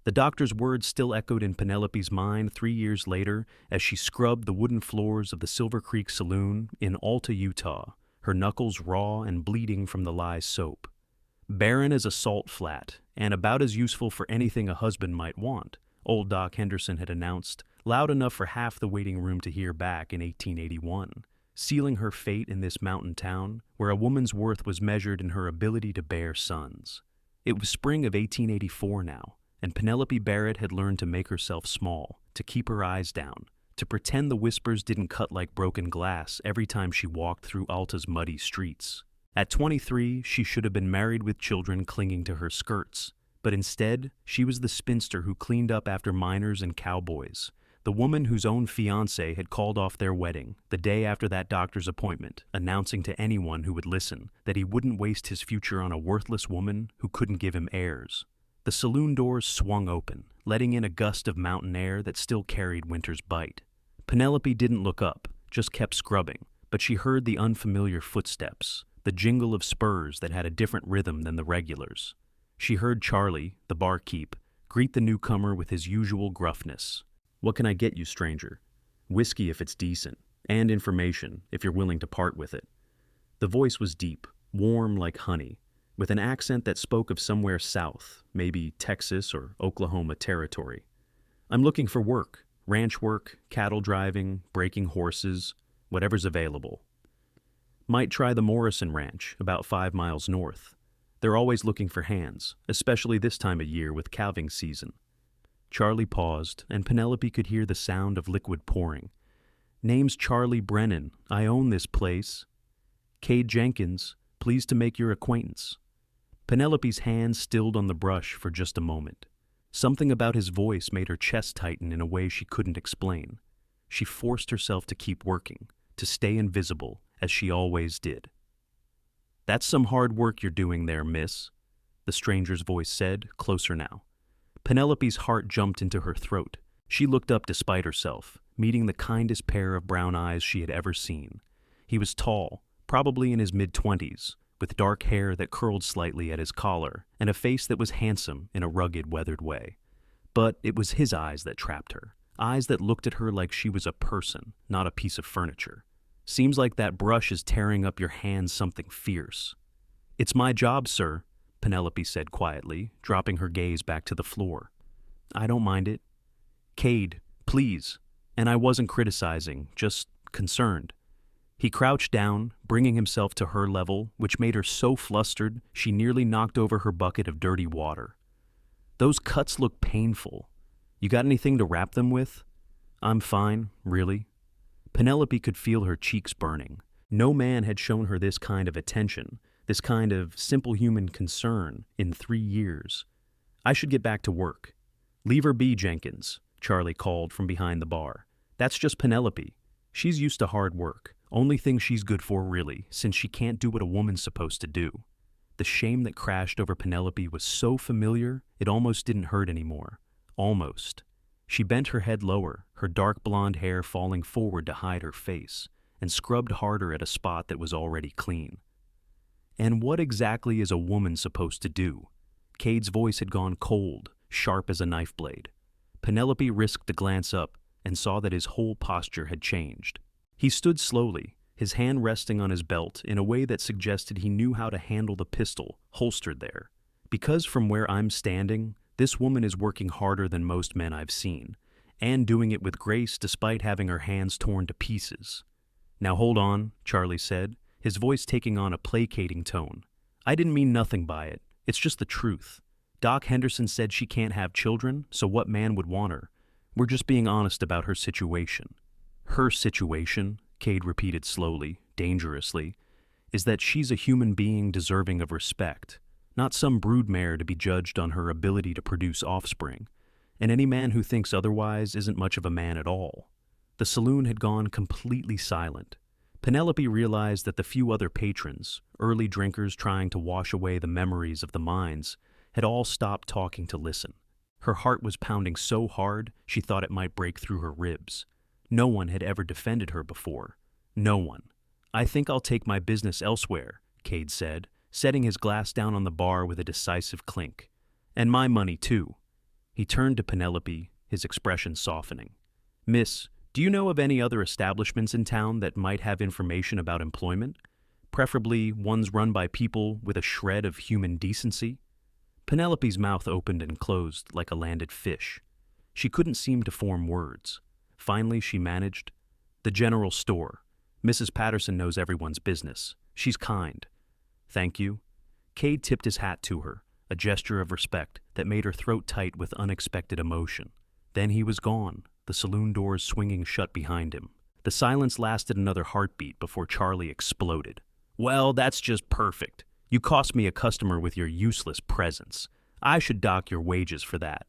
The doctor's words still echoed in Penelope's mind 3 years later as she scrubbed the wooden floors of the Silver Creek Saloon in Alta, Utah, her knuckles raw and bleeding from the lye soap. Barren as a salt flat, and about as useful for anything a husband might want, old Doc Henderson had announced, loud enough for half the waiting room to hear back in 1881, sealing her fate in this mountain town where a woman's worth was measured in her ability to bear sons. It was spring of 1884 now, and Penelope Barrett had learned to make herself small, to keep her eyes down, to pretend the whispers didn't cut like broken glass every time she walked through Alta's muddy streets. At 23, she should have been married with children clinging to her skirts, but instead, she was the spinster who cleaned up after miners and cowboys, the woman whose own fiancé had called off their wedding the day after that doctor's appointment, announcing to anyone who would listen that he wouldn't waste his future on a worthless woman who couldn't give him heirs. The saloon doors swung open, letting in a gust of mountain air that still carried winter's bite. Penelope didn't look up, just kept scrubbing, but she heard the unfamiliar footsteps, the jingle of spurs that had a different rhythm than the regulars. She heard Charlie, the barkeep, greet the newcomer with his usual gruffness. "What can I get you, stranger?" "Whiskey if it's decent, and information if you're willing to part with it." The voice was deep, warm like honey, with an accent that spoke of somewhere south, maybe Texas or Oklahoma territory. "I'm looking for work, ranch work, cattle driving, breaking horses, whatever's available. Might try the Morrison Ranch, about 5 miles north. They're always looking for hands, especially this time of year with calving season." Charlie paused, and Penelope could hear the sound of liquid pouring. "Name's Charlie Brennan. I own this place. Kade Jenkins, pleased to make your acquaintance." Penelope's hands stilled on the brush for just a moment. Something about his voice made her chest tighten in a way she couldn't explain. She forced herself to keep working, to stay invisible, as she always did. "That's some hard work you're doing there, miss," the stranger's voice said, closer now. Penelope's heart jumped into her throat. She looked up despite herself, meeting the kindest pair of brown eyes she had ever seen. He was tall, probably in his mid-20s, with dark hair that curled slightly at his collar, and a face that was handsome in a rugged, weathered way. But it was his eyes that trapped her, eyes that looked at her like she was a person, not a piece of furniture. "Seems like that brush is tearing up your hands something fierce." "It's my job, sir," Penelope said quietly, dropping her gaze back to the floor. "I don't mind it." "Kade, please." And I wasn't criticizing, just concerned. He crouched down, bringing himself to her level, which made her so flustered she nearly knocked over her bucket of dirty water. "Those cuts look painful. You got anything to wrap them with?" "I'm fine, really." Penelope could feel her cheeks burning. No man had shown her this kind of attention, this kind of simple human concern, in 3 years. "I should get back to work." "Leave her be, Jenkins," Charlie called from behind the bar. "That's just Penelope. She's used to hard work. Only thing she's good for, really, since she can't do what a woman's supposed to do." The shame that crashed over Penelope was so familiar, it almost didn't hurt anymore. Almost. She bent her head lower, her dark blonde hair falling forward to hide her face, and scrubbed harder at a spot that was already clean. "And what exactly is a woman supposed to do?" Kade's voice had gone cold, sharp as a knife blade. Penelope risked a glance up and saw that his whole posture had changed. He stood slowly, his hand resting on his belt in a way that suggested he knew how to handle the pistol holstered there. "Because from where I'm standing, this woman is working harder than most men I've seen, and doing it with grace despite having her hands torn to pieces." "Now hold on," Charlie said, his voice taking on a placating tone. "I didn't mean nothing by it. It's just the truth. Doc Henderson said she can't have children, so what man would want her? We're just being honest about her situation." "Her situation," Kade repeated slowly, dangerously, "is that she's a human being deserving of respect, not some broodmare to be judged on her ability to produce offspring, and any man who thinks otherwise isn't much of a man at all." The saloon had gone completely silent. Penelope realized that the few other patrons, early drinkers trying to wash away the memories of the mines, had all stopped talking to listen. Her heart was pounding so hard she thought it might break through her ribs. No one had ever defended her before. No one. "I think I'll take my business elsewhere," Kade said, setting his glass down on the bar with a decisive clink. "And my money, too." He turned to Penelope, his expression softening. "Miss, do you know of any other establishments in town that might have information about employment? Preferably ones run by people with a shred of human decency?" Penelope's mouth opened and closed like a landed fish. She couldn't seem to form words. Finally, she managed, "The general store. Mrs. Patterson knows everyone's business. She's kind." "Thank you." Kade tipped his hat to her, a gesture of respect that made her throat tight with unexpected emotion. Then he was gone, the saloon doors swinging shut behind him. The silence lasted another heartbeat before Charlie exploded. "Well, that's just perfect. You cost me a customer with your useless presence. I should dock your wages for that."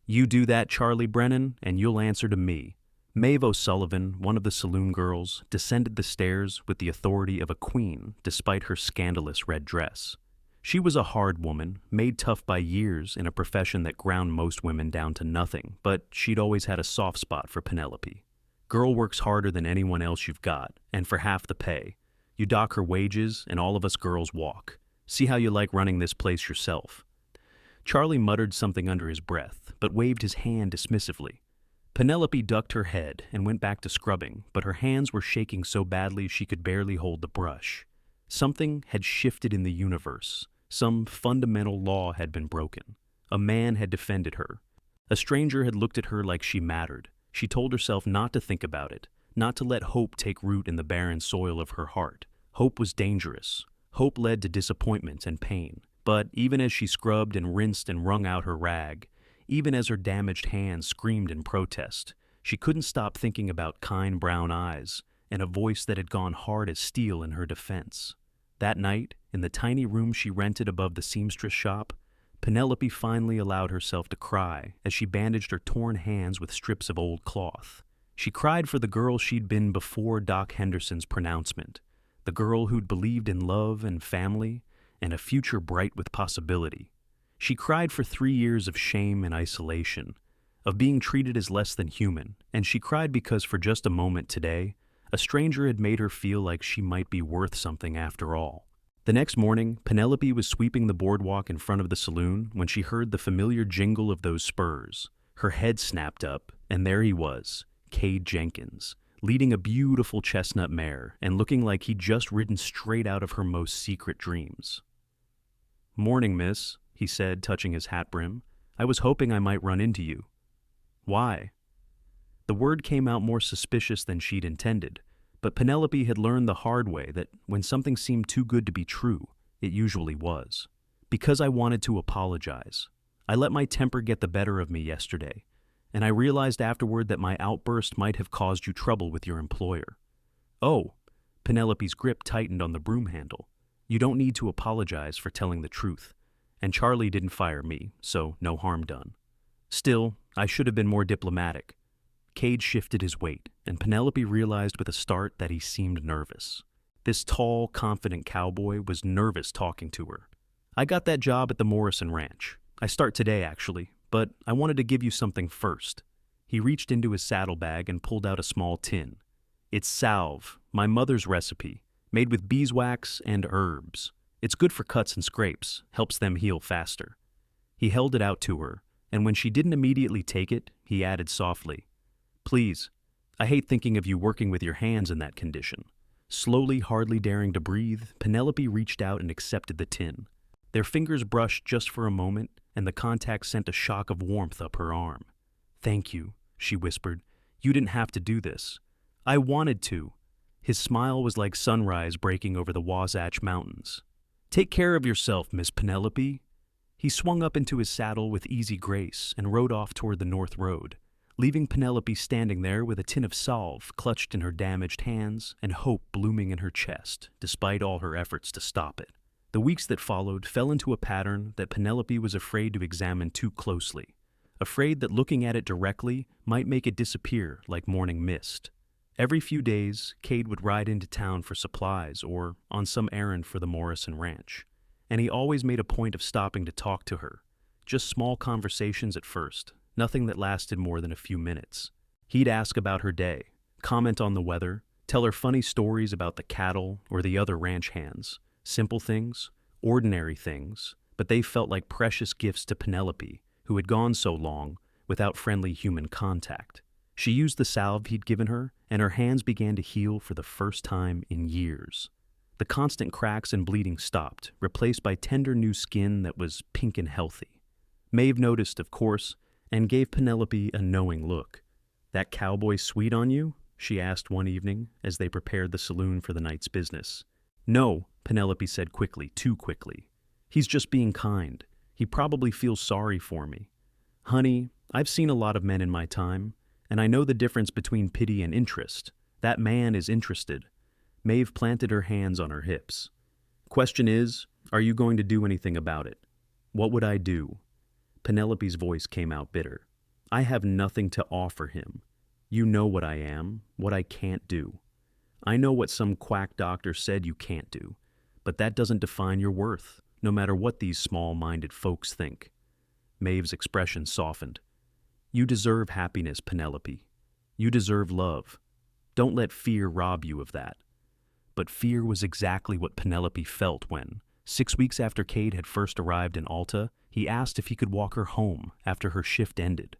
"You do that, Charlie Brennan, and you'll answer to me." Maeve O'Sullivan, one of the saloon girls, descended the stairs with the authority of a queen despite her scandalous red dress. She was a hard woman, made tough by years in a profession that ground most women down to nothing, but she'd always had a soft spot for Penelope. "Girl works harder than anyone else you've got, and for half the pay. You dock her wages, and all of us girls walk. See how you like running this place yourself." Charlie muttered something under his breath, but waved his hand dismissively. Penelope ducked her head and went back to scrubbing, but her hands were shaking so badly she could barely hold the brush. Something had shifted in the universe. Some fundamental law had been broken. A man had defended her. A stranger had looked at her like she mattered. She told herself not to think about it, not to let hope take root in the barren soil of her heart. Hope was dangerous. Hope led to disappointment and pain. But even as she scrubbed and rinsed and wrung out her rag, even as her damaged hands screamed in protest, she couldn't stop thinking about kind brown eyes and a voice that had gone hard as steel in her defense. That night, in the tiny room she rented above the seamstress shop, Penelope finally allowed herself to cry as she bandaged her torn hands with strips of old cloth. She cried for the girl she'd been before Doc Henderson's pronouncement, the girl who'd believed in love and family and a future bright with possibility. She cried for 3 years of shame and isolation, of being treated as less than human, and she cried because for just a moment today, a stranger had made her feel like she might be worth something after all. The next morning, Penelope was sweeping the boardwalk in front of the saloon when she heard the familiar jingle of those spurs. Her head snapped up, and there he was, Kade Jenkins, leading a beautiful chestnut mare and looking like he'd just ridden straight out of her most secret dreams. "Morning, miss," he said, touching his hat brim. "I was hoping I might run into you." "Why?" The word came out more suspicious than she'd intended, but Penelope had learned the hard way that when something seemed too good to be true, it usually was. "Because I wanted to apologize. I let my temper get the better of me yesterday, and I realized afterward that my outburst might have caused you trouble with your employer." "Oh," Penelope's grip tightened on the broom handle. "You don't need to apologize for telling the truth. And Charlie didn't fire me, so no harm done. Still, I should have been more diplomatic." Kade shifted his weight, and Penelope realized with a start that he seemed nervous. This tall, confident cowboy was nervous talking to her. "I got that job at the Morrison Ranch. I start today, actually, but I wanted to give you something first." He reached into his saddlebag and pulled out a small tin. "It's salve, my mother's recipe, made with beeswax and herbs. It's good for cuts and scrapes, helps them heal faster." He held it out to her, and when she didn't immediately take it, he added softly, "Please, I hate thinking of you working with your hands in that condition." Slowly, hardly daring to breathe, Penelope reached out and accepted the tin. Their fingers brushed just for a moment, and the contact sent a shock of warmth up her arm. "Thank you," she whispered. "You didn't have to do this." "I wanted to." His smile was like sunrise breaking over the Wasatch Mountains. "Take care of yourself, Miss Penelope." He swung up into his saddle with easy grace and rode off toward the North Road, leaving Penelope standing there with a tin of salve clutched in her damaged hands and hope blooming in her chest, despite all her efforts to stop it. The weeks that followed fell into a pattern that Penelope was afraid to examine too closely, afraid that looking at it directly might make it disappear like morning mist. Every few days, Kade would ride into town for supplies or on some errand for the Morrison Ranch, and he always made a point of stopping to talk to her. Just small conversations at first, nothing that lasted more than a few minutes. He'd ask about her day, comment on the weather, tell her funny stories about the cattle or the other ranch hands. Simple things, ordinary things, but they felt like precious gifts to Penelope, who had gone so long without friendly human contact. She used the salve he'd given her, and her hands began to heal for the first time in years. The constant cracks and bleeding stopped, replaced by tender new skin that was pink and healthy. Maeve noticed, of course, and gave Penelope a knowing look. "That cowboy sweet on you?" she asked one evening as they prepared the saloon for the night's business. "No," Penelope said quickly, too quickly. "He's just being kind. He probably feels sorry for me. Honey, I've seen a lot of men in my time, and I know the difference between pity and interest. That man is interested." Maeve planted her hands on her hips. "Question is, are you going to do anything about it?" "What would I do?" Penelope's voice came out bitter. "I have nothing to offer him. You know what I am, what I can't do. I know what some quack doctor said you can't do, but that doesn't define your worth, no matter what these small-minded folks think." Maeve's expression softened. "You deserve happiness, Penelope. You deserve love. Don't let fear rob you of that." But fear was exactly what Penelope felt when, 6 weeks after Kade had first arrived in Alta, he asked if he could walk her home after her shift ended.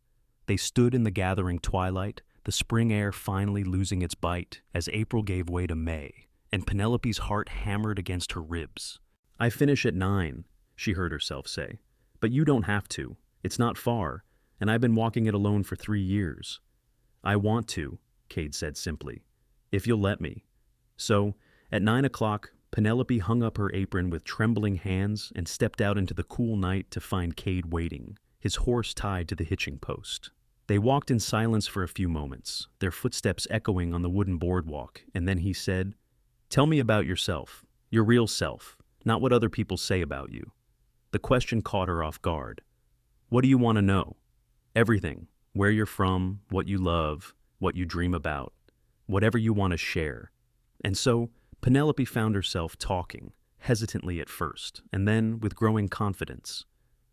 They stood in the gathering twilight, the spring air finally losing its bite as April gave way to May, and Penelope's heart hammered against her ribs. "I finish at 9, she heard herself say. "But you don't have to. It's not far, and I've been walking it alone for 3 years. "I want to," Kade said simply, "if you'll let me." So, at 9 o'clock, Penelope hung up her apron with trembling hands and stepped out into the cool night to find Kade waiting, his horse tied to the hitching post. They walked in silence for a few moments, their footsteps echoing on the wooden boardwalk, and then he said, "Tell me about yourself, your real self, not what other people say about you." The question caught her off guard. "What do you want to know?" "Everything. Where you're from, what you love, what you dream about. Whatever you want to share." And so, Penelope found herself talking, hesitantly at first, and then with growing confidence.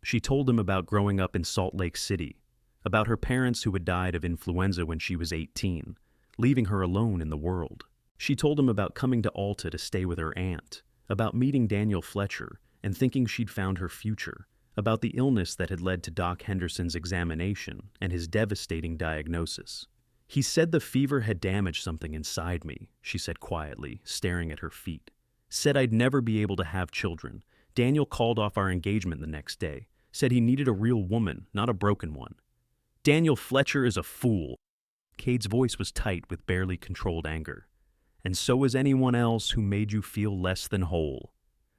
She told him about growing up in Salt Lake City, about her parents who had died of influenza when she was 18, leaving her alone in the world. She told him about coming to Alta to stay with her aunt, about meeting Daniel Fletcher and thinking she'd found her future, about the illness that had led to Doc Henderson's examination and his devastating diagnosis. "He said the fever had damaged something inside me," she said quietly, staring at her feet. "Said I'd never be able to have children. Daniel called off our engagement the next day. Said he needed a real woman, not a broken one." "Daniel Fletcher is a fool." Kade's voice was tight with barely controlled anger. "And so is anyone else who made you feel less than whole."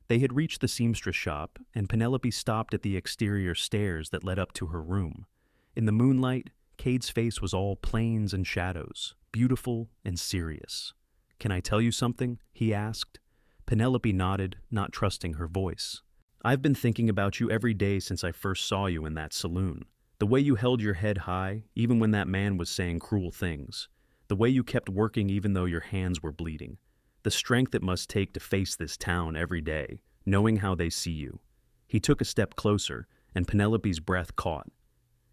They had reached the seamstress shop, and Penelope stopped at the exterior stairs that led up to her room. In the moonlight, Kade's face was all planes and shadows, beautiful and serious. "Can I tell you something?" he asked. Penelope nodded, not trusting her voice. "I've been thinking about you every day since I first saw you in that saloon. The way you held your head high, even when that man was saying cruel things. The way you kept working even though your hands were bleeding. The strength it must take to face this town every day, knowing how they see you." He took a step closer, and Penelope's breath caught.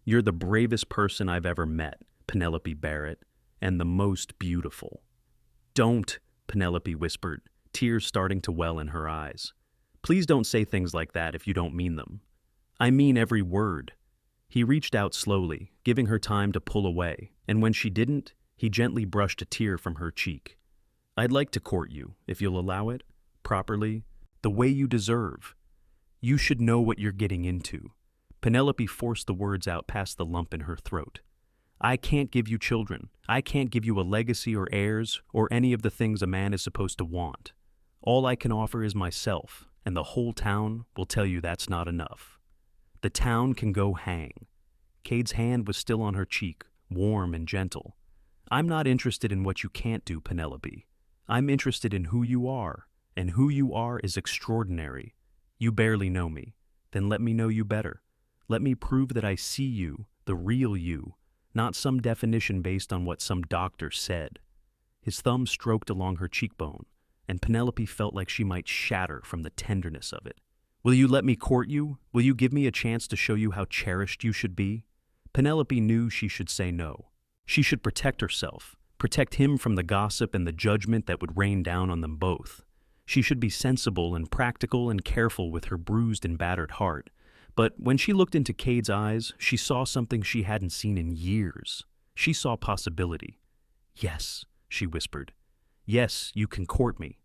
"You're the bravest person I've ever met, Penelope Barrett, and the most beautiful." "Don't," Penelope whispered, tears starting to well in her eyes. "Please don't say things like that if you don't mean them." "I mean every word." He reached out slowly, giving her time to pull away, and when she didn't, he gently brushed a tear from her cheek. "I'd like to court you, if you'll allow it, properly, the way you deserve. You should know what you're getting into." Penelope forced the words out past the lump in her throat. "I can't give you children. I can't give you a legacy or heirs or any of the things a man is supposed to want. All I can offer is myself, and the whole town will tell you that's not enough. The town can go hang." Kade's hand was still on her cheek, warm and gentle. "I'm not interested in what you can't do, Penelope. I'm interested in who you are, and who you are is extraordinary. You barely know me. Then let me know you better. Let me prove that I see you, the real you, not some definition based on what some doctor said." His thumb stroked along her cheekbone, and Penelope felt like she might shatter from the tenderness of it. "Will you let me court you? Will you give me a chance to show you how cherished you should be?" Penelope knew she should say no. She should protect herself, protect him from the gossip and the judgment that would rain down on them both. She should be sensible and practical and careful with her bruised and battered heart, But when she looked into Cade's eyes, she saw something she hadn't seen in years. She saw possibility. "Yes," she whispered. "Yes, you can court me."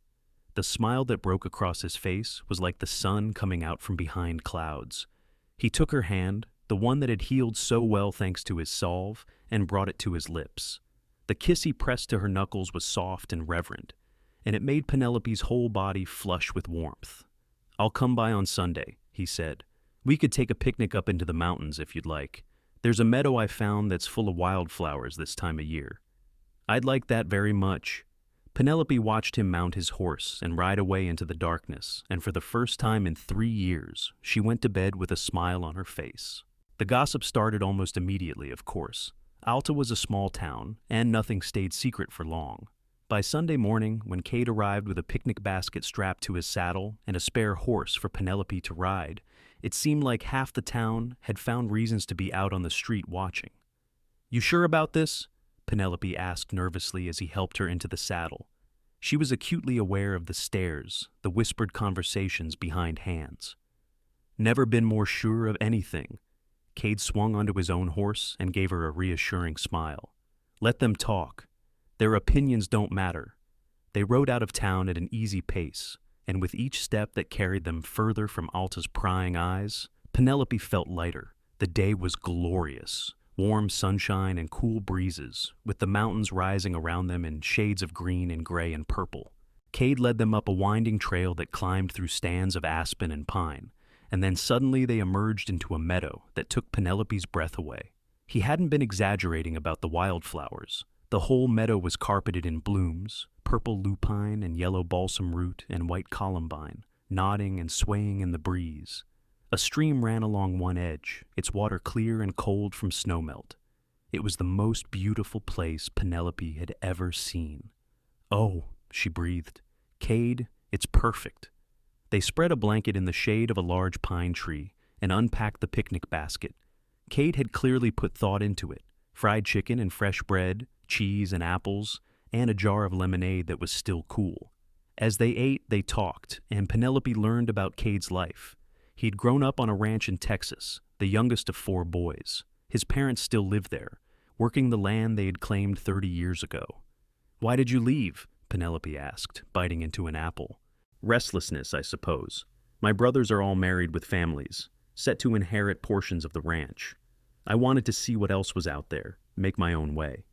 The smile that broke across his face was like the sun coming out from behind clouds. He took her hand, the one that had healed so well thanks to his salve, and brought it to his lips. The kiss he pressed to her knuckles was soft and reverent, and it made Penelope's whole body flush with warmth. "I'll come by on Sunday," he said. "We could take a picnic up into the mountains if you'd like. There's a meadow I found that's full of wildflowers this time of year." "I'd like that very much." Penelope watched him mount his horse and ride away into the darkness, and for the first time in 3 years, she went to bed with a smile on her face. The gossip started almost immediately, of course. Alta was a small town, and nothing stayed secret for long. By Sunday morning, when Cade arrived with a picnic basket strapped to his saddle and a spare horse for Penelope to ride, it seemed like half the town had found reasons to be out on the street watching. "You sure about this?" Penelope asked nervously as he helped her into the saddle. She was acutely aware of the stares, the whispered conversations behind hands. "Never been more sure of anything." Cade swung onto his own horse and gave her a reassuring smile. "Let them talk. Their opinions don't matter." They rode out of town at an easy pace, and with each step that carried them further from Alta's prying eyes, Penelope felt lighter. The day was glorious. Warm sunshine and cool breezes, with the mountains rising around them in shades of green and gray and purple. Cade led them up a winding trail that climbed through stands of aspen and pine, and then suddenly they emerged into a meadow that took Penelope's breath away. He hadn't been exaggerating about the wildflowers. The whole meadow was carpeted in blooms, purple lupine and yellow balsam root and white columbine, nodding and swaying in the breeze. A stream ran along one edge, its water clear and cold from snowmelt. It was the most beautiful place Penelope had ever seen. "Oh," she breathed. "Cade, it's perfect." They spread a blanket in the shade of a large pine tree and unpacked the picnic basket. Cade had clearly put thought into it: fried chicken and fresh bread, cheese and apples, and a jar of lemonade that was still cool. As they ate, they talked, and Penelope learned about Cade's life. He'd grown up on a ranch in Texas, the youngest of 4 boys. His parents still lived there, working the land they had claimed 30 years ago. "Why did you leave?" Penelope asked, biting into an apple. "Restlessness, I suppose. My brothers are all married with families, set to inherit portions of the ranch. I wanted to see what else was out there, make my own way."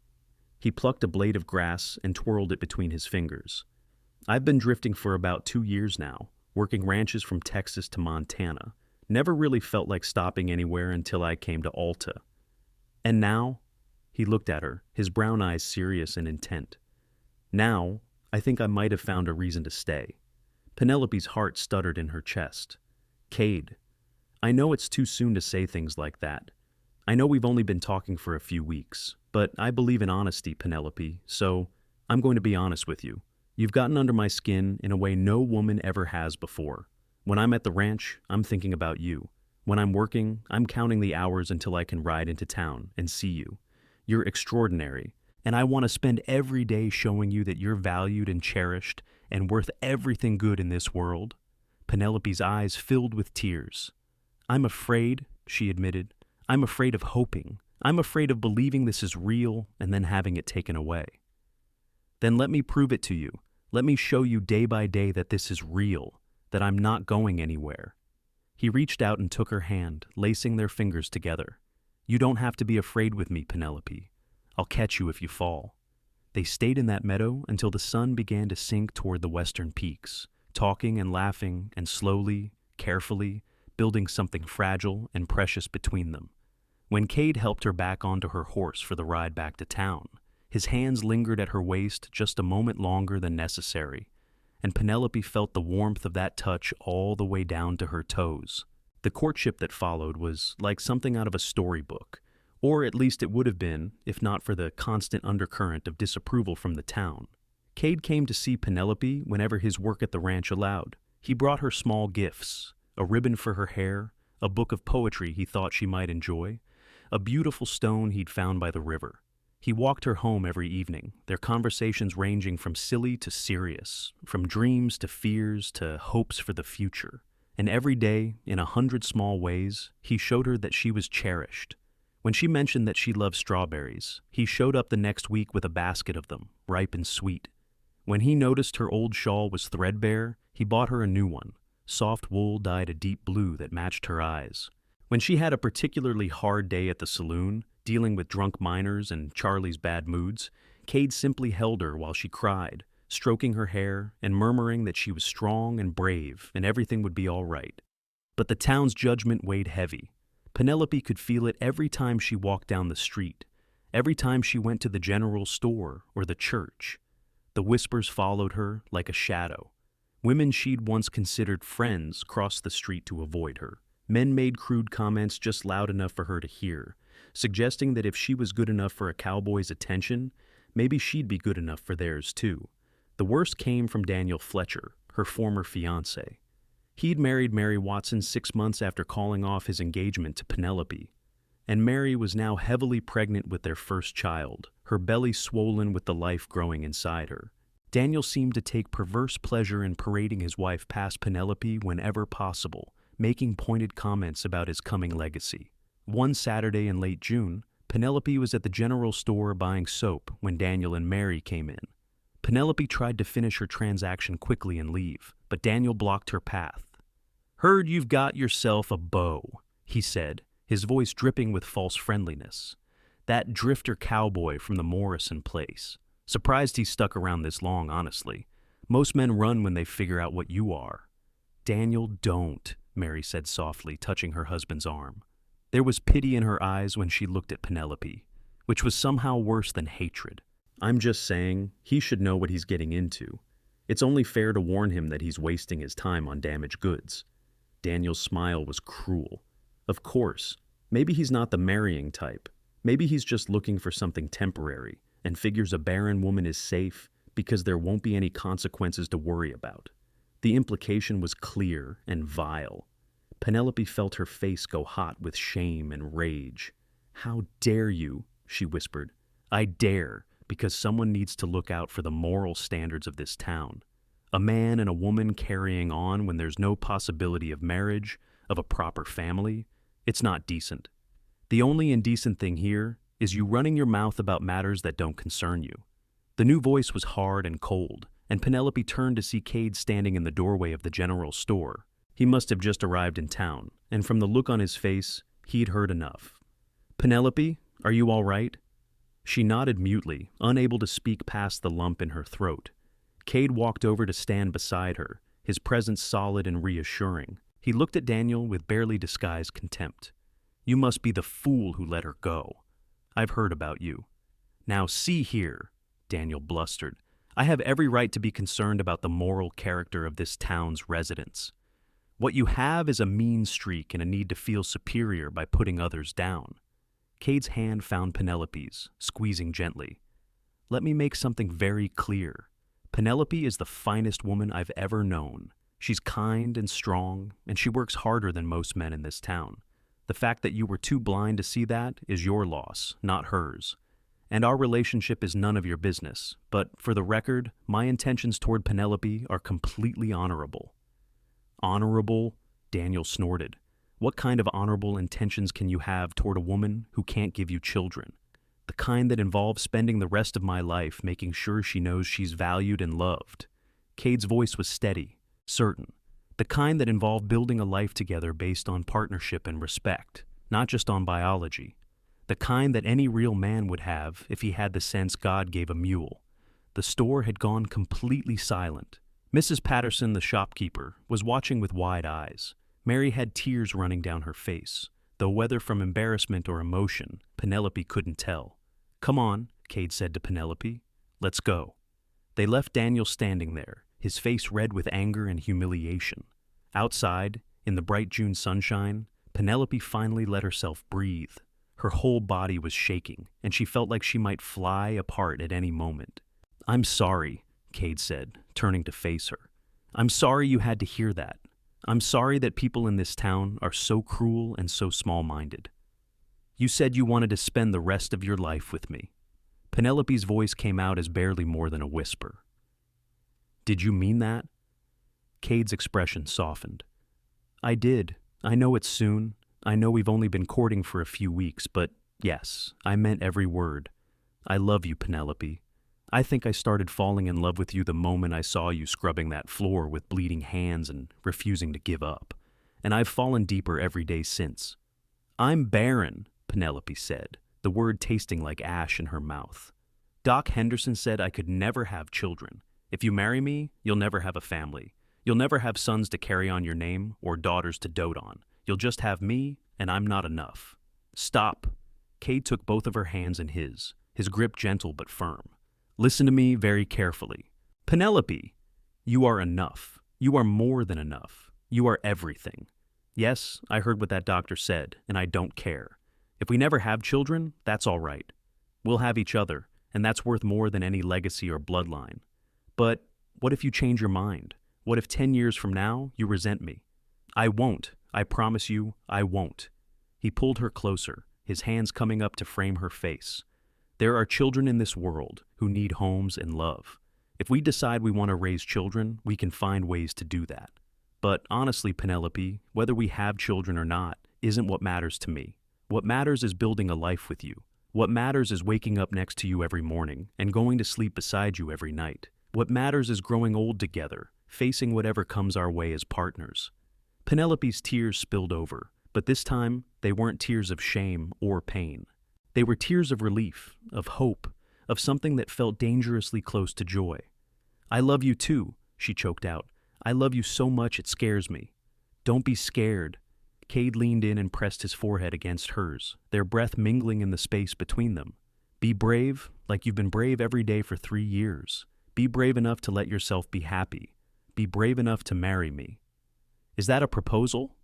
He plucked a blade of grass and twirled it between his fingers. "I've been drifting for about 2 years now, working ranches from Texas to Montana. Never really felt like stopping anywhere until I came to Alta. And now?" He looked at her, his brown eyes serious and intent. "Now, I think I might have found a reason to stay." Penelope's heart stuttered in her chest. "Cade, I know it's too soon to say things like that. I know we've only been talking for a few weeks, but I believe in honesty, Penelope, so I'm going to be honest with you. You've gotten under my skin in a way no woman ever has before. When I'm at the ranch, I'm thinking about you. When I'm working, I'm counting the hours until I can ride into town and see you. You're extraordinary, and I want to spend every day showing you that you're valued and cherished and worth everything good in this world." Penelope's eyes filled with tears. "I'm afraid," she admitted. "I'm afraid of hoping. I'm afraid of believing this is real and then having it taken away." "Then let me prove it to you. Let me show you day by day that this is real, that I'm not going anywhere." He reached out and took her hand, lacing their fingers together. "You don't have to be afraid with me, Penelope. I'll catch you if you fall." They stayed in that meadow until the sun began to sink toward the western peaks, talking and laughing and slowly, carefully, building something fragile and precious between them. When Cade helped her back onto her horse for the ride back to town, his hands lingered at her waist just a moment longer than necessary, and Penelope felt the warmth of that touch all the way down to her toes. The courtship that followed was like something out of a storybook, or at least it would have been if not for the constant undercurrent of disapproval from the town. Cade came to see Penelope whenever his work at the ranch allowed. He brought her small gifts: a ribbon for her hair, a book of poetry he thought she might enjoy, a beautiful stone he'd found by the river. He walked her home every evening, their conversations ranging from silly to serious, from dreams to fears to hopes for the future. And every day, in 100 small ways, he showed her that she was cherished. When she mentioned that she loved strawberries, he showed up the next week with a basket of them, ripe and sweet. When he noticed her old shawl was threadbare, he bought her a new one, soft wool dyed a deep blue that matched her eyes. When she had a particularly hard day at the saloon, dealing with drunk minors and Charlie's bad moods, Kade simply held her while she cried, stroking her hair and murmuring that she was strong and brave and everything would be all right. But the town's judgment weighed heavy. Penelope could feel it every time she walked down the street, every time she went to the general store or the church. The whispers followed her like a shadow. Women she'd once considered friends crossed the street to avoid her. Men made crude comments just loud enough for her to hear, suggesting that if she was good enough for a cowboy's attention, maybe she'd be good enough for theirs too. The worst came from Daniel Fletcher, her former fiancé. He'd married Mary Watson 6 months after calling off his engagement to Penelope, and Mary was now heavily pregnant with their first child, her belly swollen with the life growing inside her. Daniel seemed to take perverse pleasure in parading his wife past Penelope whenever possible, making pointed comments about his coming legacy. One Saturday in late June, Penelope was at the general store buying soap when Daniel and Mary came in. Penelope tried to finish her transaction quickly and leave, but Daniel blocked her path. "Heard you've got yourself a beau," he said, his voice dripping with false friendliness. "That drifter cowboy from the Morrison place. Surprised he stuck around this long, honestly. Most men run when they figure out what you are." "Daniel, don't," Mary said softly, touching her husband's arm. There was pity in her eyes when she looked at Penelope, which was somehow worse than hatred. "I'm just saying, he should know what he's getting into. It's only fair to warn him that he's wasting his time on damaged goods." Daniel's smile was cruel. Of course, maybe he's not the marrying type. Maybe he's just looking for something temporary and figures a barren woman is safe because there won't be any consequences to worry about. The implication was clear and vile. Penelope felt her face go hot with shame and rage. "How dare you?" she whispered. "I dare, because someone needs to look out for the moral standards of this town. A man and a woman carrying on when there's no possibility of marriage, of a proper family, it's not decent. The only indecent thing here is you running your mouth about matters that don't concern you." The new voice was hard and cold, and Penelope turned to see Kade standing in the doorway of the general store. He must have just arrived in town, and from the look on his face, he'd heard enough. "Penelope, are you all right?" She nodded mutely, unable to speak past the lump in her throat. Kade walked over to stand beside her, his presence solid and reassuring. He looked at Daniel with barely disguised contempt. "You must be the fool who let her go. I've heard about you." "Now see here," Daniel blustered. "I have every right to be concerned about the moral character of this town's residents. What you have is a mean streak and a need to feel superior by putting others down." Kade's hand found Penelope's, squeezing gently. "Let me make something very clear. Penelope is the finest woman I've ever known. She's kind and strong, and she works harder than most men in this town. The fact that you were too blind to see that is your loss, not hers. And our relationship is none of your business, but for the record, my intentions toward Penelope are completely honorable." "Honorable?" Daniel snorted. "What kind of honorable intentions can you have toward a woman who can't give you children? The kind that involves spending the rest of my life making sure she knows she's valued and loved." Kade's voice was steady, certain. "The kind that involved building a life together based on partnership and respect, not just on biology. The kind that any real man would have if he had the sense God gave a mule." The store had gone completely silent. Mrs. Patterson, the shopkeeper, was watching with wide eyes. Mary had tears running down her face, though whether from embarrassment or emotion, Penelope couldn't tell. "Come on," Kade said to Penelope. "Let's go." They left Daniel standing there, his face red with anger and humiliation. Outside, in the bright June sunshine, Penelope finally let herself breathe. Her whole body was shaking, and she felt like she might fly apart at any moment. "I'm sorry," Kade said, turning to face her. "I'm sorry you had to hear that. I'm sorry that people in this town are so cruel and so small-minded. You said you wanted to spend the rest of your life with me." Penelope's voice came out as barely more than a whisper. "Did you mean that?" Kade's expression softened. I did. I know it's soon. I know we've only been courting for a few weeks, but yes, I meant every word. I love you, Penelope. I think I started falling in love with you the moment I saw you scrubbing that floor with bleeding hands and refusing to give up. And I've fallen deeper every day since. I'm Barren, Penelope said, the word tasting like ash in her mouth. Doc Henderson said I could never have children. If you marry me, you'll never have a family. You'll never have sons to carry on your name or daughters to dote on. You'll just have me, and I'm not enough. Stop. Kade took both of her hands in his grip gentle but firm. Listen to me very carefully. Penelope, you are enough. You are more than enough. You are everything. Yes, I heard what that doctor said, and I don't care. If we never have children, that's all right. We'll have each other, and that's worth more than any legacy or bloodline. But what if you change your mind? What if 10 years from now you resent me? I won't. I promise you, I won't. He pulled her closer, his hands coming up to frame her face. There are children in this world who need homes and love. If we decide we want to raise children, we can find ways to do that. But honestly, Penelope, whether we have children or not isn't what matters to me. What matters is building a life with you. What matters is waking up next to you every morning and going to sleep beside you every night. What matters is growing old together, facing whatever comes our way as partners. Penelope's tears spilled over, but this time they weren't tears of shame or pain. They were tears of relief, of hope, of something that felt dangerously close to joy. I love you too, she choked out. I love you so much it scares me. Don't be scared. Kade leaned in and pressed his forehead against hers, their breath mingling in the space between them. Be brave, like you've been brave every day for 3 years. Be brave enough to let yourself be happy. Be brave enough to marry me. Is that a proposal?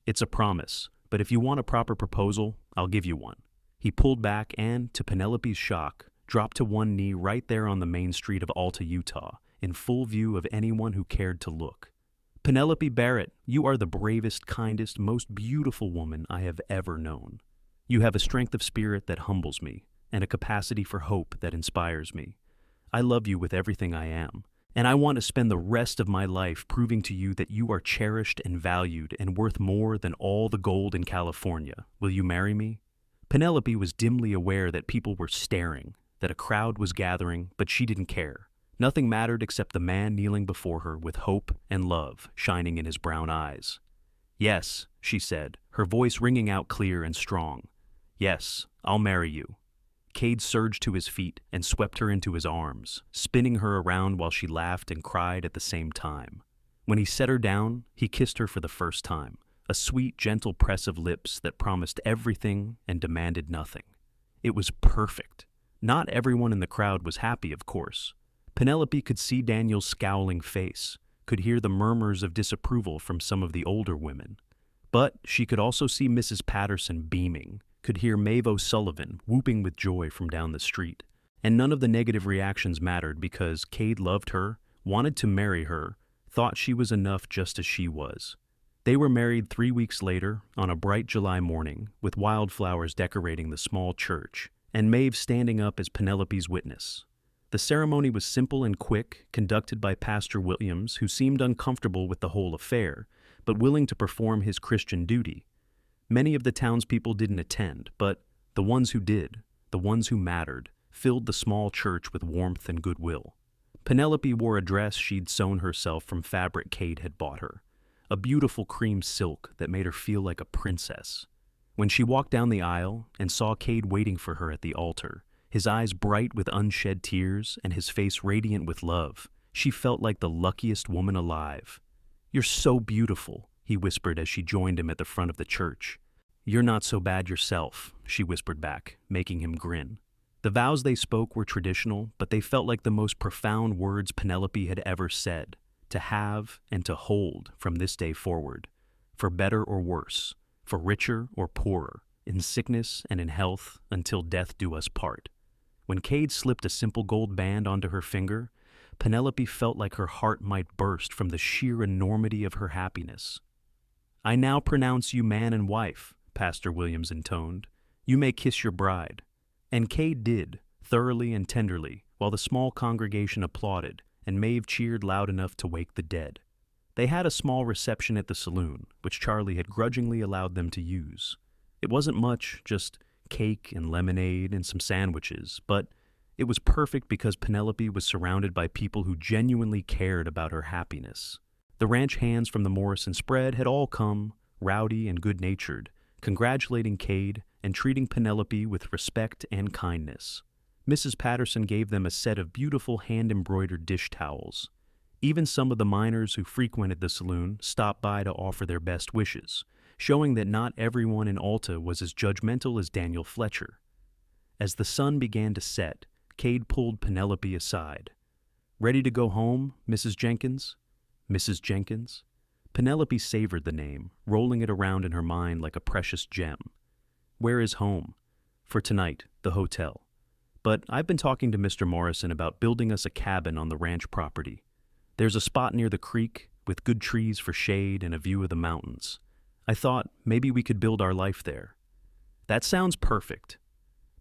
It's a promise, but if you want a proper proposal, I'll give you one. He pulled back and, to Penelope's shock, dropped to one knee right there on the main street of Alta, Utah, in full view of anyone who cared to look. Penelope Barrett, you are the bravest, kindest, most beautiful woman I have ever known. You have a strength of spirit that humbles me, and a capacity for hope that inspires me. I love you with everything I am, and I want to spend the rest of my life proving to you that you are cherished and valued and worth more than all the gold in California. Will you marry me? Penelope was dimly aware that people were staring, that a crowd was gathering, but she didn't care. Nothing mattered except the man kneeling before her with hope and love shining in his brown eyes. Yes, she said, her voice ringing out clear and strong. Yes, I'll marry you. Kade surged to his feet and swept her into his arms, spinning her around while she laughed and cried at the same time. When he set her down, he kissed her for the first time, a sweet, gentle press of lips that promised everything and demanded nothing. It was perfect. Not everyone in the crowd was happy, of course. Penelope could see Daniel's scowling face, could hear the murmurs of disapproval from some of the older women. But she could also see Mrs. Patterson beaming, could hear Maeve O'Sullivan whooping with joy from down the street. And none of the negative reactions mattered because Kade loved her, wanted to marry her, thought she was enough just as she was. They were married 3 weeks later on a bright July morning with wildflowers decorating the small church and Maeve standing up as Penelope's witness. The ceremony was simple and quick, conducted by Pastor Williams, who seemed uncomfortable with the whole affair, but willing to perform his Christian duty. Many of the townspeople didn't attend, but the ones who did, the ones who mattered, filled the small church with warmth and goodwill. Penelope wore a dress she'd sewn herself from fabric Kade had bought her, a beautiful cream silk that made her feel like a princess. When she walked down the aisle and saw Kade waiting for her at the altar, his eyes bright with unshed tears and his face radiant with love, she felt like the luckiest woman alive. "You're so beautiful," he whispered as she joined him at the front of the church. "You're not so bad yourself," she whispered back, making him grin. The vows they spoke were traditional, but they felt like the most profound words Penelope had ever said, to have and to hold from this day forward, for better or worse, for richer or poorer, in sickness and in health, until death do us part. When Kade slipped a simple gold band onto her finger, Penelope felt like her heart might burst from the sheer enormity of her happiness. "I now pronounce you man and wife," Pastor Williams intoned. "You may kiss your bride." And Kade did, thoroughly and tenderly, while the small congregation applauded, and Maeve cheered loud enough to wake the dead. They had a small reception at the saloon, which Charlie had grudgingly allowed them to use. It wasn't much, just cake and lemonade and some sandwiches, but it was perfect because Penelope was surrounded by people who genuinely cared about her happiness. The ranch hands from the Morrison spread had all come, rowdy and good-natured, congratulating Kade and treating Penelope with respect and kindness. Mrs. Patterson gave them a set of beautiful hand-embroidered dish towels. Even some of the miners who frequented the saloon stopped by to offer their best wishes, showing that not everyone in Alta was as judgmental as Daniel Fletcher. As the sun began to set, Kade pulled Penelope aside. "Ready to go home, Mrs. Jenkins?" "Mrs. Jenkins?" Penelope savored the name, rolling it around in her mind like a precious gem. "Where is home?" "For tonight, the hotel. But I've been talking to Mr. Morrison about building us a cabin on the ranch property. There's a spot near the creek with good trees for shade and a view of the mountains. I thought maybe we could build our life there." "That sounds perfect."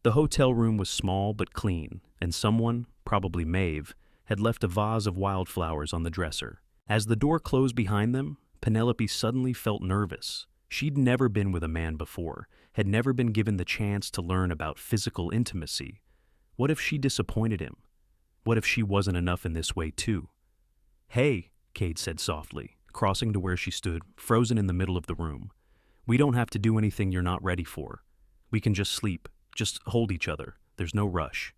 The hotel room was small but clean, and someone, probably Maeve, had left a vase of wildflowers on the dresser. As the door closed behind them, Penelope suddenly felt nervous. She'd never been with a man before, had never been given the chance to learn about physical intimacy. What if she disappointed him? What if she wasn't enough in this way too? "Hey," Kade said softly, crossing to where she stood, frozen in the middle of the room. "We don't have to do anything you're not ready for. We can just sleep, just hold each other. There's no rush."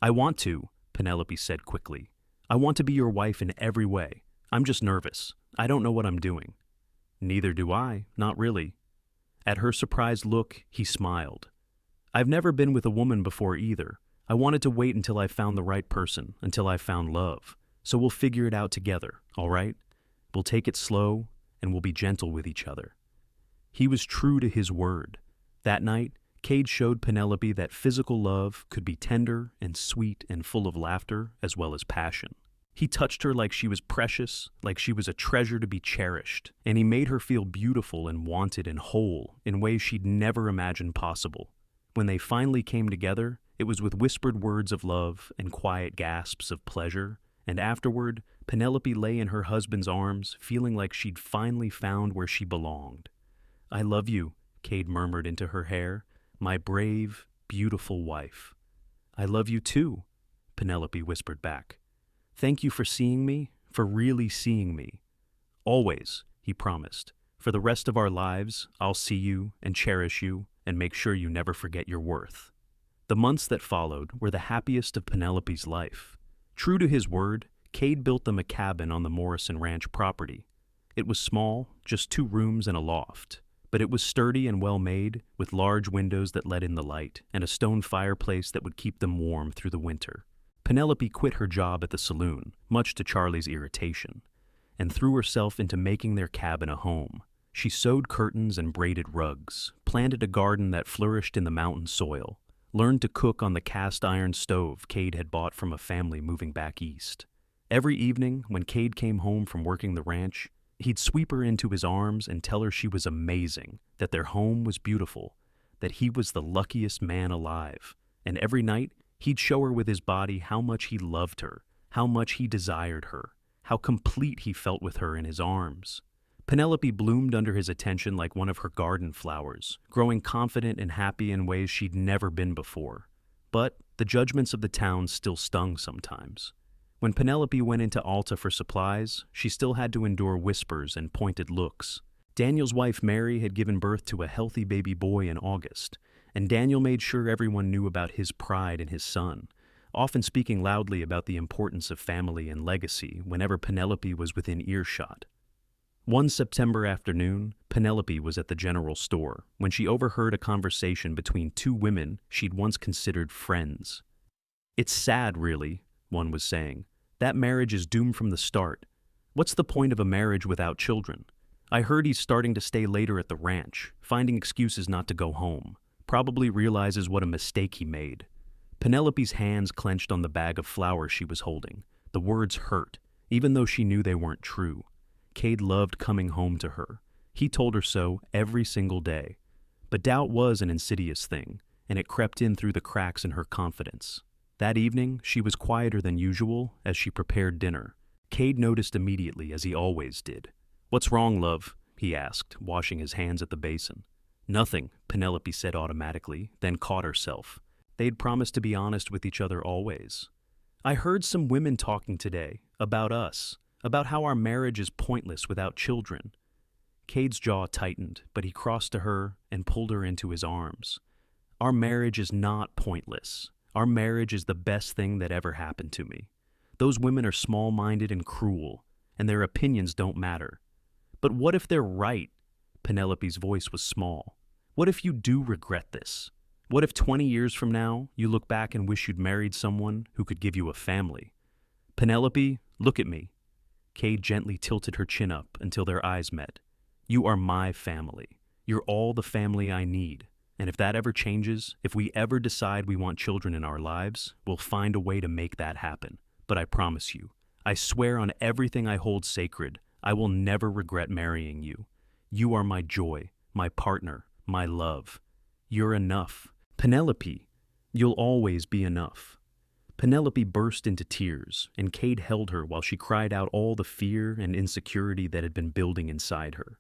"I want to," Penelope said quickly. "I want to be your wife in every way. I'm just nervous. I don't know what I'm doing." "Neither do I, not really." At her surprised look, he smiled. "I've never been with a woman before either. I wanted to wait until I found the right person, until I found love. So we'll figure it out together, all right? We'll take it slow, and we'll be gentle with each other." He was true to his word. That night, Kade showed Penelope that physical love could be tender and sweet and full of laughter as well as passion. He touched her like she was precious, like she was a treasure to be cherished, and he made her feel beautiful and wanted and whole in ways she'd never imagined possible. When they finally came together, it was with whispered words of love and quiet gasps of pleasure, and afterward, Penelope lay in her husband's arms, feeling like she'd finally found where she belonged. "I love you," Kade murmured into her hair, "my brave, beautiful wife." "I love you too," Penelope whispered back. "Thank you for seeing me, for really seeing me." "Always," he promised. "For the rest of our lives, I'll see you and cherish you and make sure you never forget your worth." The months that followed were the happiest of Penelope's life. True to his word, Kade built them a cabin on the Morrison Ranch property. It was small, just 2 rooms and a loft, but it was sturdy and well-made, with large windows that let in the light and a stone fireplace that would keep them warm through the winter. Penelope quit her job at the saloon, much to Charlie's irritation, and threw herself into making their cabin a home. She sewed curtains and braided rugs, planted a garden that flourished in the mountain soil, learned to cook on the cast-iron stove Kade had bought from a family moving back east. Every evening, when Kade came home from working the ranch, he'd sweep her into his arms and tell her she was amazing, that their home was beautiful, that he was the luckiest man alive, and every night, he'd show her with his body how much he loved her, how much he desired her, how complete he felt with her in his arms. Penelope bloomed under his attention like one of her garden flowers, growing confident and happy in ways she'd never been before. But the judgments of the town still stung sometimes. When Penelope went into Alta for supplies, she still had to endure whispers and pointed looks. Daniel's wife Mary had given birth to a healthy baby boy in August, and Daniel made sure everyone knew about his pride in his son, often speaking loudly about the importance of family and legacy whenever Penelope was within earshot. One September afternoon, Penelope was at the general store when she overheard a conversation between 2 women she'd once considered friends. "It's sad, really," one was saying. "That marriage is doomed from the start. What's the point of a marriage without children? I heard he's starting to stay later at the ranch, finding excuses not to go home. Probably realizes what a mistake he made." Penelope's hands clenched on the bag of flowers she was holding. The words hurt, even though she knew they weren't true. Kade loved coming home to her. He told her so every single day. But doubt was an insidious thing, and it crept in through the cracks in her confidence. That evening, she was quieter than usual as she prepared dinner. Cade noticed immediately, as he always did. "What's wrong, love?" he asked, washing his hands at the basin. "Nothing," Penelope said automatically, then caught herself. They'd promised to be honest with each other always. "I heard some women talking today, about us, about how our marriage is pointless without children." Cade's jaw tightened, but he crossed to her and pulled her into his arms. "Our marriage is not pointless. Our marriage is the best thing that ever happened to me. Those women are small-minded and cruel, and their opinions don't matter. But what if they're right?" Penelope's voice was small. "What if you do regret this? What if 20 years from now, you look back and wish you'd married someone who could give you a family? Penelope, look at me." Kade gently tilted her chin up until their eyes met. "You are my family. You're all the family I need. And if that ever changes, if we ever decide we want children in our lives, we'll find a way to make that happen. But I promise you, I swear on everything I hold sacred, I will never regret marrying you. You are my joy, my partner, my love. You're enough. Penelope, you'll always be enough." Penelope burst into tears, and Cade held her while she cried out all the fear and insecurity that had been building inside her.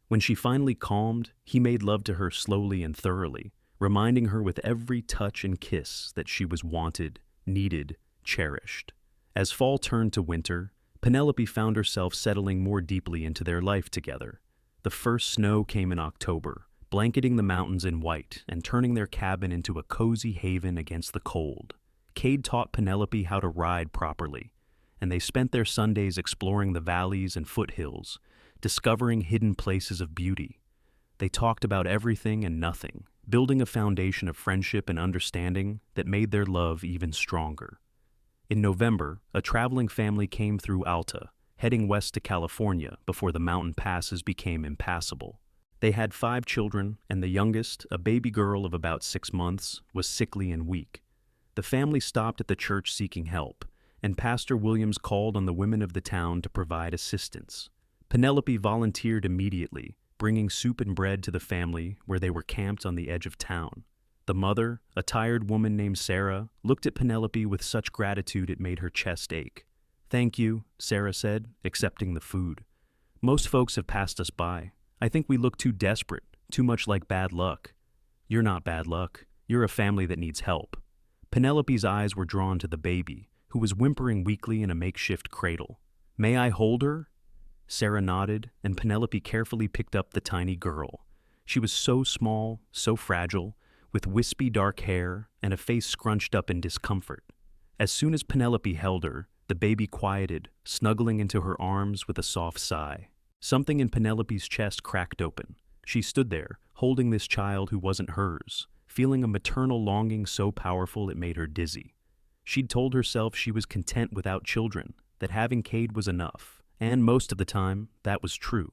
When she finally calmed, he made love to her slowly and thoroughly, reminding her with every touch and kiss that she was wanted, needed, cherished. As fall turned to winter, Penelope found herself settling more deeply into their life together. The first snow came in October, blanketing the mountains in white and turning their cabin into a cozy haven against the cold. Cade taught Penelope how to ride properly, and they spent their Sundays exploring the valleys and foothills, discovering hidden places of beauty. They talked about everything and nothing, building a foundation of friendship and understanding that made their love even stronger. In November, a traveling family came through Alta, heading west to California before the mountain passes became impassable. They had 5 children, and the youngest, a baby girl of about 6 months, was sickly and weak. The family stopped at the church seeking help, and Pastor Williams called on the women of the town to provide assistance. Penelope volunteered immediately, bringing soup and bread to the family where they were camped on the edge of town. The mother, a tired woman named Sarah, looked at Penelope with such gratitude it made her chest ache. "Thank you," Sarah said, accepting the food. "Most folks have passed us by. I think we look too desperate, too much like bad luck." "You're not bad luck. You're a family that needs help." Penelope's eyes were drawn to the baby, who was whimpering weakly in a makeshift cradle. "May I hold her?" Sarah nodded, and Penelope carefully picked up the tiny girl. She was so small, so fragile, with wispy dark hair and a face scrunched up in discomfort. As soon as Penelope held her, the baby quieted, snuggling into her arms with a soft sigh. Something in Penelope's chest cracked open. She stood there, holding this child who wasn't hers, feeling a maternal longing so powerful it made her dizzy. She'd told herself she was content without children, that having Cade was enough. And most of the time, that was true.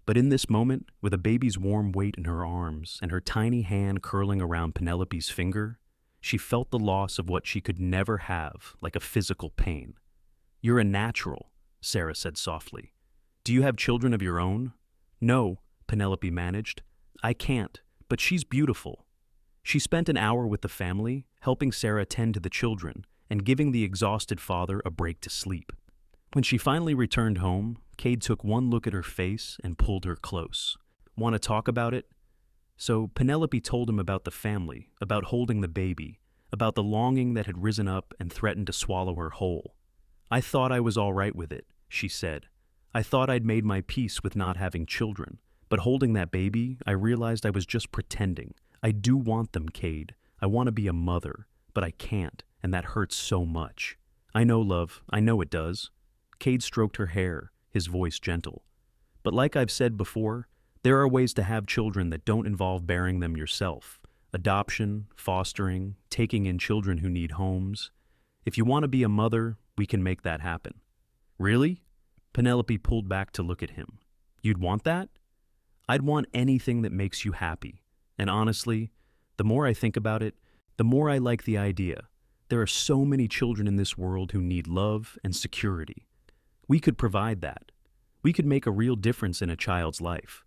But in this moment, with a baby's warm weight in her arms and her tiny hand curling around Penelope's finger, she felt the loss of what she could never have, like a physical pain. "You're a natural," Sarah said softly. "Do you have children of your own?" "No," Penelope managed. "I can't, but she's beautiful." She spent an hour with the family, helping Sarah tend to the children and giving the exhausted father a break to sleep. When she finally returned home, Cade took one look at her face and pulled her close. "Want to talk about it?" So Penelope told him about the family, about holding the baby, about the longing that had risen up and threatened to swallow her whole. "I thought I was all right with it," she said. "I thought I'd made my peace with not having children, but holding that baby, I realized I was just pretending. I do want them, Cade. I want to be a mother, but I can't, and that hurts so much." "I know, love. I know it does." Cade stroked her hair, his voice gentle. "But like I've said before, there are ways to have children that don't involve bearing them yourself. Adoption, fostering, taking in children who need homes. If you want to be a mother, we can make that happen." "Really?" Penelope pulled back to look at him. "You'd want that?" "I'd want anything that makes you happy. And honestly, the more I think about it, the more I like the idea. There are so many children in this world who need love and security. We could provide that. We could make a real difference in a child's life."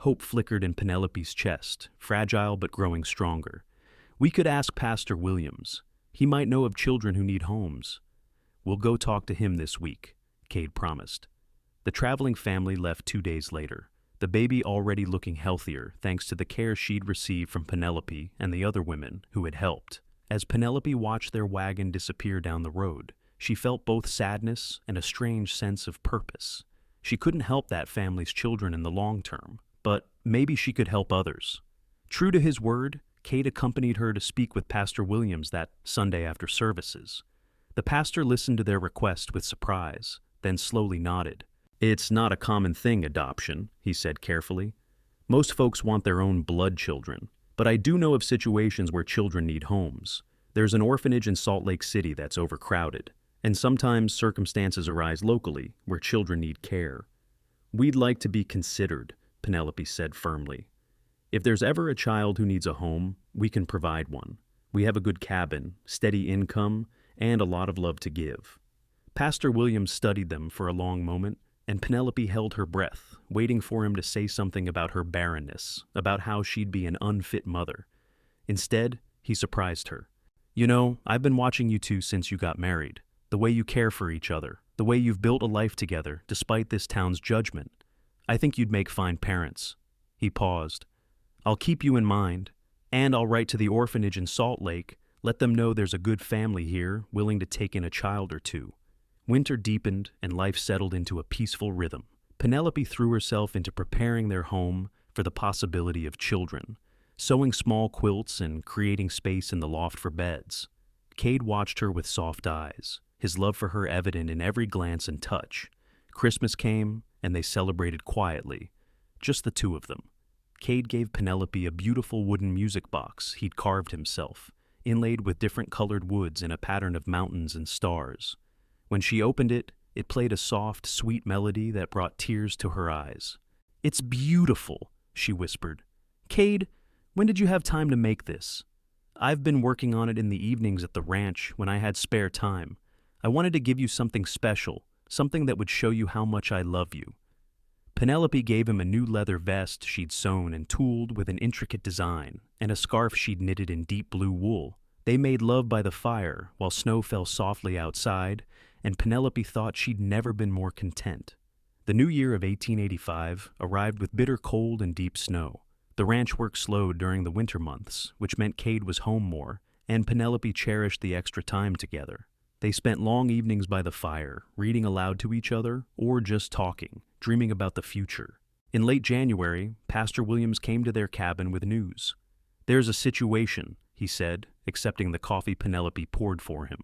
Hope flickered in Penelope's chest, fragile but growing stronger. "We could ask Pastor Williams. He might know of children who need homes." "We'll go talk to him this week." Kade promised. The traveling family left 2 days later, the baby already looking healthier thanks to the care she'd received from Penelope and the other women who had helped. As Penelope watched their wagon disappear down the road, she felt both sadness and a strange sense of purpose. She couldn't help that family's children in the long term, but maybe she could help others. True to his word, Kade accompanied her to speak with Pastor Williams that Sunday after services. The pastor listened to their request with surprise, then slowly nodded. "It's not a common thing, adoption," he said carefully. "Most folks want their own blood children, but I do know of situations where children need homes. There's an orphanage in Salt Lake City that's overcrowded, and sometimes circumstances arise locally where children need care. We'd like to be considered," Penelope said firmly. "If there's ever a child who needs a home, we can provide one. We have a good cabin, steady income, and a lot of love to give." Pastor Williams studied them for a long moment, and Penelope held her breath, waiting for him to say something about her barrenness, about how she'd be an unfit mother. Instead, he surprised her. "You know, I've been watching you two since you got married. The way you care for each other, the way you've built a life together despite this town's judgment. I think you'd make fine parents." He paused. "I'll keep you in mind, and I'll write to the orphanage in Salt Lake, let them know there's a good family here willing to take in a child or two." Winter deepened and life settled into a peaceful rhythm. Penelope threw herself into preparing their home for the possibility of children, sewing small quilts and creating space in the loft for beds. Kade watched her with soft eyes, his love for her evident in every glance and touch. Christmas came, and they celebrated quietly, just the two of them. Kade gave Penelope a beautiful wooden music box he'd carved himself, inlaid with different colored woods in a pattern of mountains and stars. When she opened it, it played a soft, sweet melody that brought tears to her eyes. "It's beautiful," she whispered. "Kade, when did you have time to make this?" "I've been working on it in the evenings at the ranch when I had spare time. I wanted to give you something special, something that would show you how much I love you." Penelope gave him a new leather vest she'd sewn and tooled with an intricate design, and a scarf she'd knitted in deep blue wool. They made love by the fire while snow fell softly outside, and Penelope thought she'd never been more content. The new year of 1885 arrived with bitter cold and deep snow. The ranch work slowed during the winter months, which meant Kade was home more, and Penelope cherished the extra time together. They spent long evenings by the fire, reading aloud to each other, or just talking, dreaming about the future. In late January, Pastor Williams came to their cabin with news. "There's a situation," he said, accepting the coffee Penelope poured for him.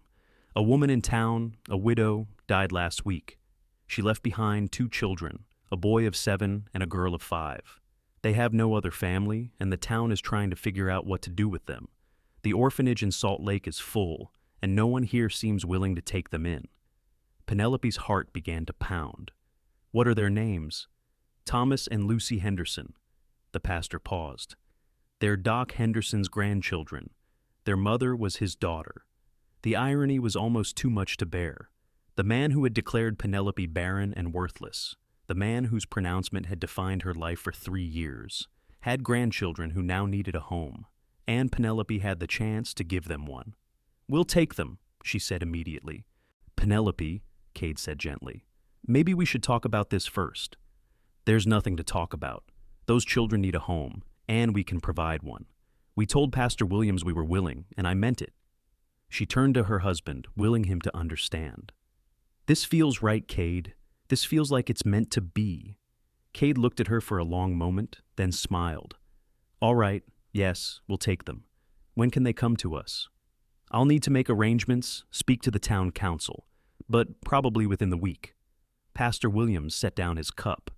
"A woman in town, a widow, died last week. She left behind 2 children, a boy of 7 and a girl of 5. They have no other family, and the town is trying to figure out what to do with them. The orphanage in Salt Lake is full, and no one here seems willing to take them in." Penelope's heart began to pound. "What are their names?" "Thomas and Lucy Henderson." The pastor paused. "They're Doc Henderson's grandchildren. Their mother was his daughter." The irony was almost too much to bear. The man who had declared Penelope barren and worthless, the man whose pronouncement had defined her life for 3 years, had grandchildren who now needed a home, and Penelope had the chance to give them one. "We'll take them," she said immediately. "Penelope," Kade said gently, "maybe we should talk about this first." "There's nothing to talk about. Those children need a home, and we can provide one. We told Pastor Williams we were willing, and I meant it." She turned to her husband, willing him to understand. "This feels right, Kade. This feels like it's meant to be." Kade looked at her for a long moment, then smiled. "All right, yes, we'll take them. When can they come to us?" "I'll need to make arrangements, speak to the town council, but probably within the week." Pastor Williams set down his cup.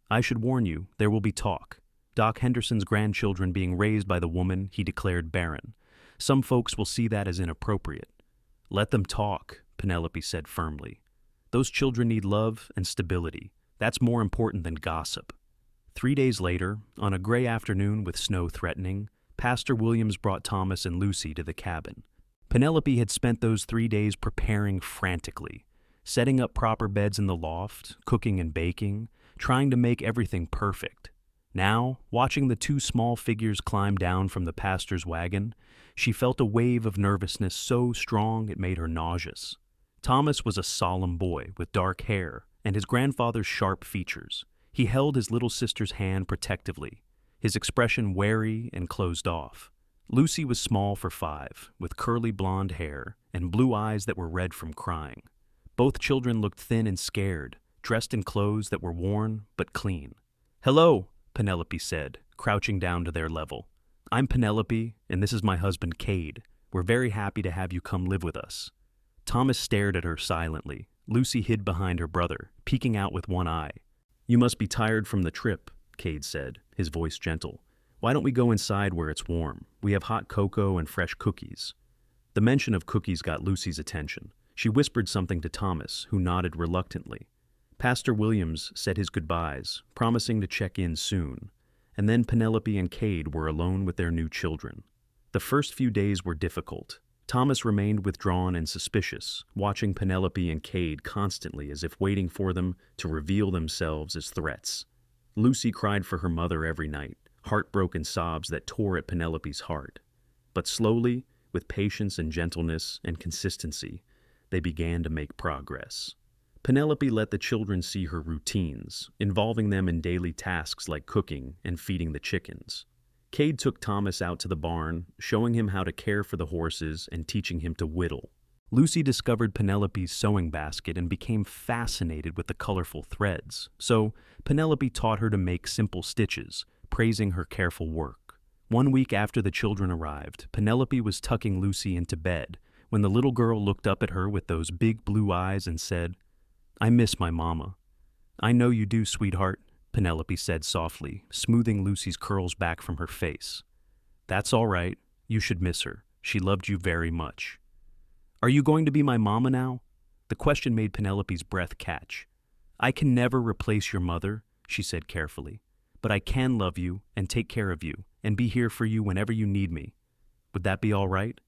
"I should warn you, there will be talk. Doc Henderson's grandchildren being raised by the woman he declared barren. Some folks will see that as inappropriate." "Let them talk," Penelope said firmly. "Those children need love and stability. That's more important than gossip." 3 days later, on a gray afternoon with snow threatening, Pastor Williams brought Thomas and Lucy to the cabin. Penelope had spent those 3 days preparing frantically, setting up proper beds in the loft, cooking and baking, trying to make everything perfect. Now, watching the 2 small figures climb down from the pastor's wagon, she felt a wave of nervousness so strong it made her nauseous. Thomas was a solemn boy with dark hair and his grandfather's sharp features. He held his little sister's hand protectively, his expression wary and closed off. Lucy was small for 5, with curly blonde hair and blue eyes that were red from crying. Both children looked thin and scared, dressed in clothes that were worn but clean. "Hello," Penelope said, crouching down to their level. "I'm Penelope, and this is my husband Kade. We're very happy to have you come live with us." Thomas stared at her silently. Lucy hid behind her brother, peeking out with one eye. "You must be tired from the trip," Kade said, his voice gentle. "Why don't we go inside where it's warm? We have hot cocoa and fresh cookies." The mention of cookies got Lucy's attention. She whispered something to Thomas, who nodded reluctantly. Pastor Williams said his goodbyes, promising to check in soon. And then Penelope and Kade were alone with their new children. The first few days were difficult. Thomas remained withdrawn and suspicious, watching Penelope and Kade constantly as if waiting for them to reveal themselves as threats. Lucy cried for her mother every night, heartbroken sobs that tore at Penelope's heart. But slowly, with patience and gentleness and consistency, they began to make progress. Penelope let the children see her routines, involving them in daily tasks like cooking and feeding the chickens. Kade took Thomas out to the barn, showing him how to care for the horses and teaching him to whittle. Lucy discovered Penelope's sewing basket and became fascinated with the colorful threads, so Penelope taught her to make simple stitches, praising her careful work. One week after the children arrived, Penelope was tucking Lucy into bed when the little girl looked up at her with those big blue eyes and said, "I miss my mama." "I know you do, sweetheart," Penelope said softly, smoothing Lucy's curls back from her face. "That's all right. You should miss her. She loved you very much." "Are you going to be my mama now?" The question made Penelope's breath catch. "I can never replace your mother," she said carefully, "but I can love you and take care of you and be here for you whenever you need me. Would that be all right?"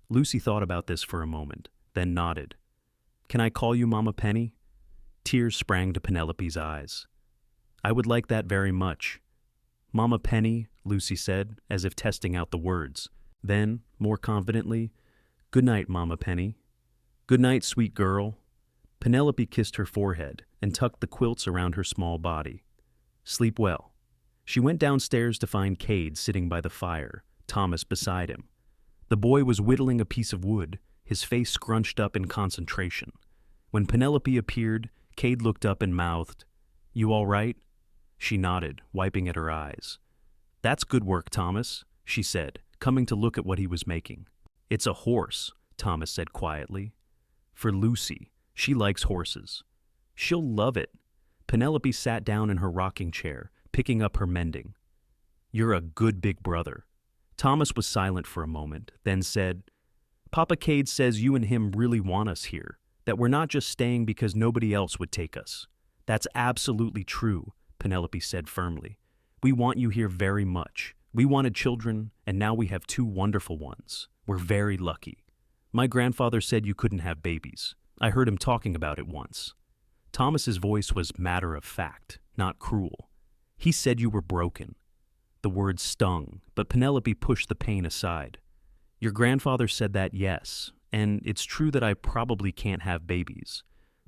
Lucy thought about this for a moment, then nodded. "Can I call you Mama Penny?" Tears sprang to Penelope's eyes. "I would like that very much." "Mama Penny," Lucy said, as if testing out the words. Then, more confidently, "Good night, Mama Penny." "Good night, sweet girl." Penelope kissed her forehead and tucked the quilts around her small body. "Sleep well." She went downstairs to find Kade sitting by the fire, Thomas beside him. The boy was whittling a piece of wood, his face scrunched up in concentration. When Penelope appeared, Kade looked up and mouthed, "You all right?" She nodded, wiping at her eyes. "That's good work, Thomas," she said, coming to look at what he was making. "It's a horse," Thomas said quietly. "For Lucy. She likes horses." "She'll love it." Penelope sat down in her rocking chair, picking up her mending. "You're a good big brother." Thomas was silent for a moment, then said, "Papa Kade says you and him really want us here, that we're not just staying because nobody else would take us." "That's absolutely true," Penelope said firmly. "We want you here very much. We wanted children, and now we have 2 wonderful ones. We're very lucky. My grandfather said you couldn't have babies. I heard him talking about it once." Thomas's voice was matter of fact, not cruel. "He said you were broken." The words stung, but Penelope pushed the pain aside. "Your grandfather said that, yes, and it's true that I probably can't have babies.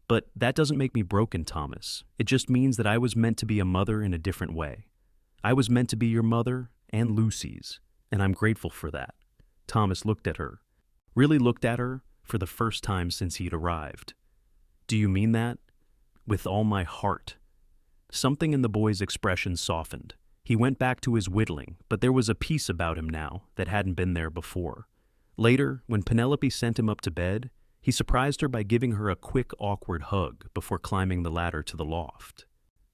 But that doesn't make me broken, Thomas. It just means that I was meant to be a mother in a different way. I was meant to be your mother and Lucy's, and I'm grateful for that." Thomas looked at her, really looked at her for the first time since he'd arrived. "Do you mean that?" "With all my heart." Something in the boy's expression softened. He went back to his whittling, but there was a peace about him now that hadn't been there before. Later, when Penelope sent him up to bed, he surprised her by giving her a quick, awkward hug before climbing the ladder to the loft.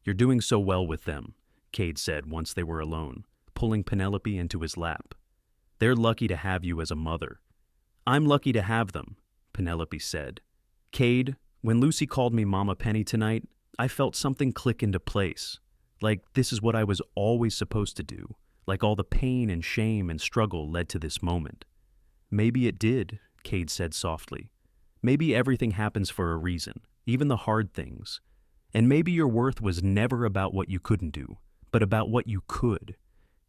"You're doing so well with them," Kade said once they were alone, pulling Penelope into his lap. "They're lucky to have you as a mother." "I'm lucky to have them," Penelope said. "Kade, when Lucy called me Mama Penny tonight, I felt something click into place. Like this is what I was always supposed to do, like all the pain and shame and struggle led to this moment." "Maybe it did," Kade said softly. "Maybe everything happens for a reason, even the hard things. And maybe your worth was never about what you couldn't do, but about what you could.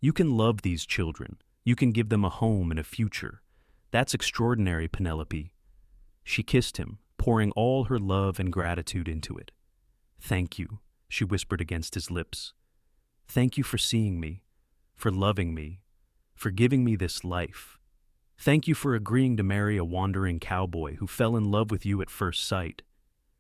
You can love these children. You can give them a home and a future. That's extraordinary, Penelope." She kissed him, pouring all her love and gratitude into it. "Thank you," she whispered against his lips. "Thank you for seeing me, for loving me, for giving me this life. Thank you for agreeing to marry a wandering cowboy who fell in love with you at first sight."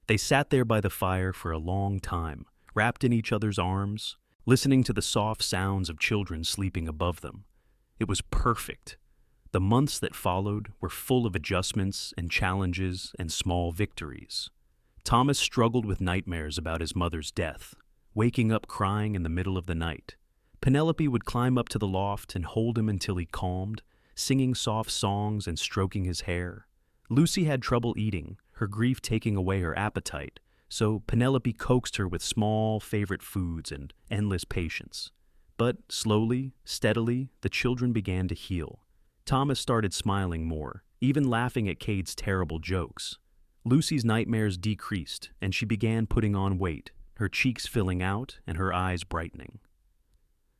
They sat there by the fire for a long time, wrapped in each other's arms, listening to the soft sounds of children sleeping above them. It was perfect. The months that followed were full of adjustments and challenges and small victories. Thomas struggled with nightmares about his mother's death, waking up crying in the middle of the night. Penelope would climb up to the loft and hold him until he calmed, singing soft songs and stroking his hair. Lucy had trouble eating, her grief taking away her appetite, so Penelope coaxed her with small, favorite foods and endless patience. But slowly, steadily, the children began to heal. Thomas started smiling more, even laughing at Kade's terrible jokes. Lucy's nightmares decreased, and she began putting on weight, her cheeks filling out and her eyes brightening.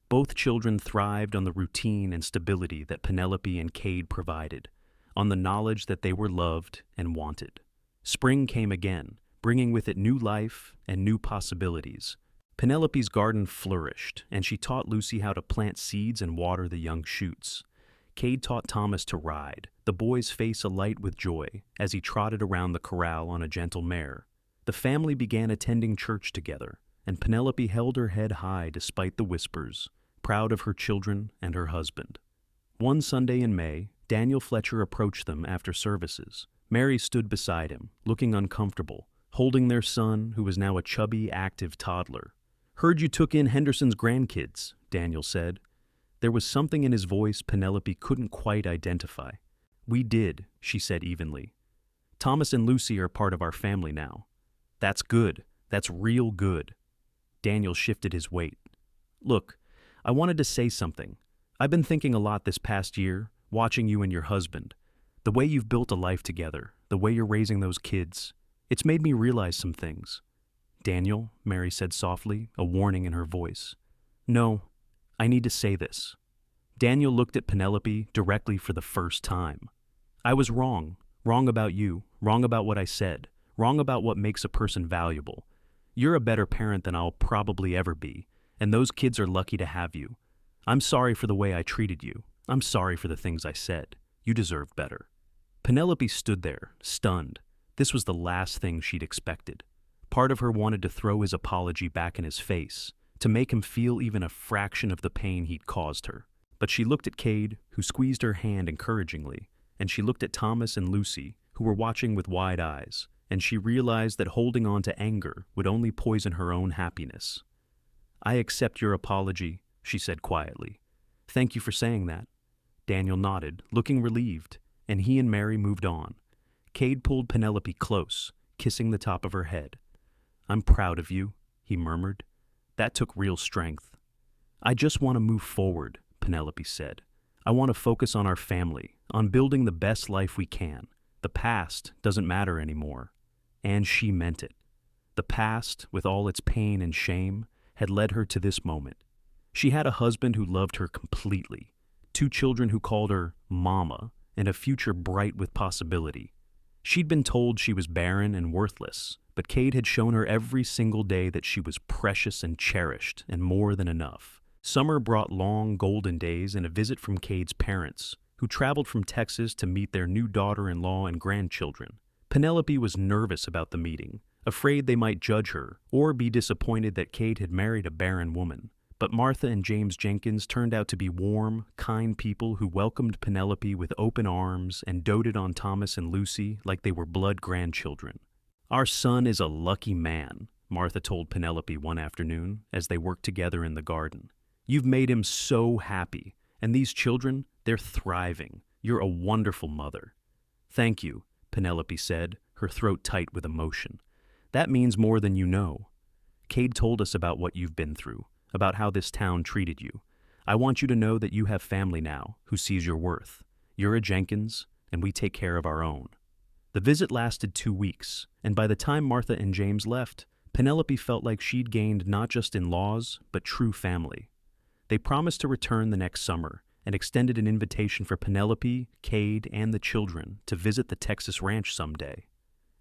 Both children thrived on the routine and stability that Penelope and Kade provided, on the knowledge that they were loved and wanted. Spring came again, bringing with it new life and new possibilities. Penelope's garden flourished, and she taught Lucy how to plant seeds and water the young shoots. Kade taught Thomas to ride, the boy's face alight with joy as he trotted around the corral on a gentle mare. The family began attending church together, and Penelope held her head high despite the whispers, proud of her children and her husband. One Sunday in May, Daniel Fletcher approached them after services. Mary stood beside him, looking uncomfortable, holding their son, who was now a chubby, active toddler. "Heard you took in Henderson's grandkids," Daniel said. There was something in his voice Penelope couldn't quite identify. "We did," she said evenly. "Thomas and Lucy are part of our family now." "That's good. That's real good." Daniel shifted his weight. "Look, I wanted to say something. I've been thinking a lot this past year, watching you and your husband. The way you've built a life together, the way you're raising those kids. It's made me realize some things." "Daniel," Mary said softly, a warning in her voice. "No, I need to say this." Daniel looked at Penelope directly for the first time. "I was wrong. Wrong about you. Wrong about what I said. Wrong about what makes a person valuable. You're a better parent than I'll probably ever be, and those kids are lucky to have you. I'm sorry for the way I treated you. I'm sorry for the things I said. You deserve better." Penelope stood there, stunned. This was the last thing she'd expected. Part of her wanted to throw his apology back in his face, to make him feel even a fraction of the pain he'd caused her. But she looked at Kade, who squeezed her hand encouragingly, and she looked at Thomas and Lucy, who were watching with wide eyes, and she realized that holding on to anger would only poison her own happiness. "I accept your apology," she said quietly. "Thank you for saying that." Daniel nodded, looking relieved, and he and Mary moved on. Kade pulled Penelope close, kissing the top of her head. "I'm proud of you," he murmured. "That took real strength." "I just want to move forward," Penelope said. "I want to focus on our family, on building the best life we can. The past doesn't matter anymore." And she meant it. The past, with all its pain and shame, had led her to this moment. She had a husband who loved her completely, 2 children who called her Mama, and a future bright with possibility. She'd been told she was barren and worthless, but Kade had shown her every single day that she was precious and cherished and more than enough. Summer brought long golden days and a visit from Kade's parents, who traveled from Texas to meet their new daughter-in-law and grandchildren. Penelope was nervous about the meeting, afraid they might judge her or be disappointed that Kade had married a barren woman. But Martha and James Jenkins turned out to be warm, kind people who welcomed Penelope with open arms and doted on Thomas and Lucy like they were blood grandchildren. "Our son is a lucky man," Martha told Penelope one afternoon as they worked together in the garden. "You've made him so happy, and these children, they're thriving. You're a wonderful mother." "Thank you," Penelope said, her throat tight with emotion. "That means more than you know. Kade told us about what you've been through, about how this town treated you. I want you to know that you have family now who sees your worth. You're a Jenkins, and we take care of our own." The visit lasted 2 weeks, and by the time Martha and James left, Penelope felt like she'd gained not just in-laws, but true family. They promised to return the next summer and extended an invitation for Penelope, Kade, and the children to visit the Texas ranch someday.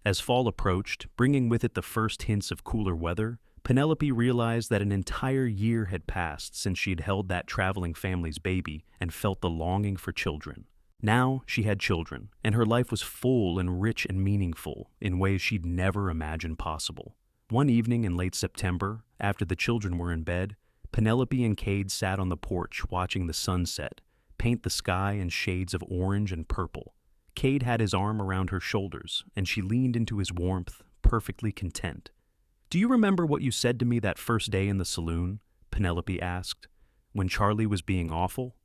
As fall approached, bringing with it the first hints of cooler weather, Penelope realized that an entire year had passed since she had held that traveling family's baby and felt the longing for children. Now she had children, and her life was full and rich and meaningful in ways she'd never imagined possible. One evening in late September, after the children were in bed, Penelope and Kade sat on the porch watching the sunset paint the sky in shades of orange and purple. Kade had his arm around her shoulders, and she leaned into his warmth, perfectly content. "Do you remember what you said to me that first day in the saloon?" Penelope asked. "When Charlie was being awful?"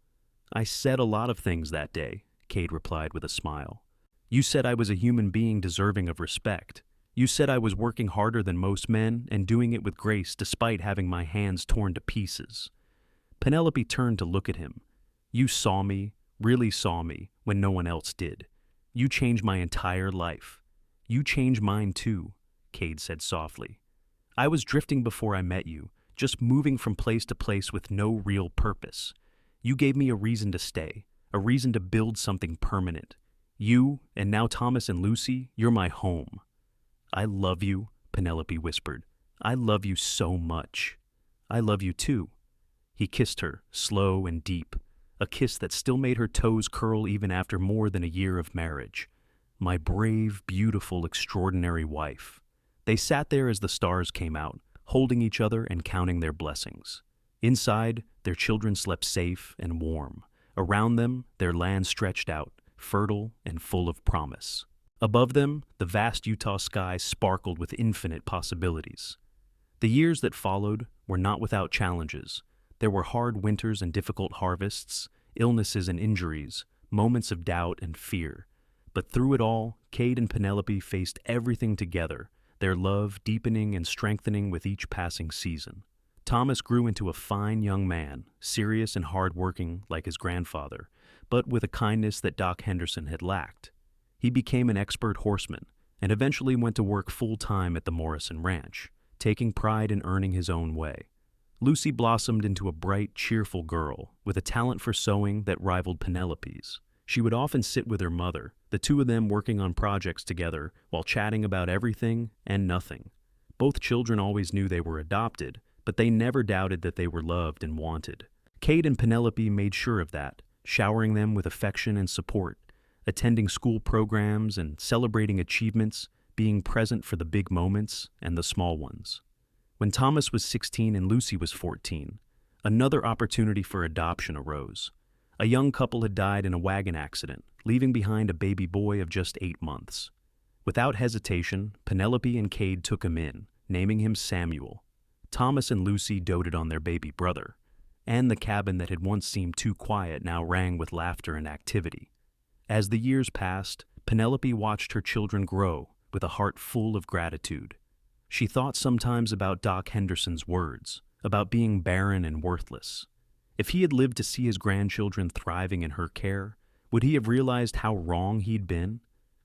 "I said a lot of things that day," Kade replied with a smile. "You said I was a human being deserving of respect. You said I was working harder than most men and doing it with grace despite having my hands torn to pieces." Penelope turned to look at him. "You saw me, really saw me, when no one else did. You changed my entire life. You changed mine too," Kade said softly. "I was drifting before I met you, just moving from place to place with no real purpose. You gave me a reason to stay, a reason to build something permanent. You, and now Thomas and Lucy, you're my home." "I love you," Penelope whispered. "I love you so much." "I love you too." He kissed her, slow and deep, a kiss that still made her toes curl even after more than a year of marriage. "My brave, beautiful, extraordinary wife." They sat there as the stars came out, holding each other and counting their blessings. Inside, their children slept safe and warm. Around them, their land stretched out, fertile and full of promise. Above them, the vast Utah sky sparkled with infinite possibilities. The years that followed were not without challenges. There were hard winters and difficult harvests, illnesses and injuries, moments of doubt and fear. But through it all, Kade and Penelope faced everything together, their love deepening and strengthening with each passing season. Thomas grew into a fine young man, serious and hard-working like his grandfather, but with a kindness that Doc Henderson had lacked. He became an expert horseman and eventually went to work full-time at the Morrison Ranch, taking pride in earning his own way. Lucy blossomed into a bright, cheerful girl with a talent for sewing that rivaled Penelope's. She would often sit with her mother, the two of them working on projects together while chatting about everything and nothing. Both children always knew they were adopted, but they never doubted that they were loved and wanted. Kade and Penelope made sure of that, showering them with affection and support, attending school programs and celebrating achievements, being present for the big moments and the small ones. When Thomas was 16 and Lucy was 14, another opportunity for adoption arose. A young couple had died in a wagon accident, leaving behind a baby boy of just 8 months. Without hesitation, Penelope and Kade took him in, naming him Samuel. Thomas and Lucy doted on their baby brother, and the cabin that had once seemed too quiet now rang with laughter and activity. As the years passed, Penelope watched her children grow with a heart full of gratitude. She thought sometimes about Doc Henderson's words, about being barren and worthless. If he had lived to see his grandchildren thriving in her care, would he have realized how wrong he'd been?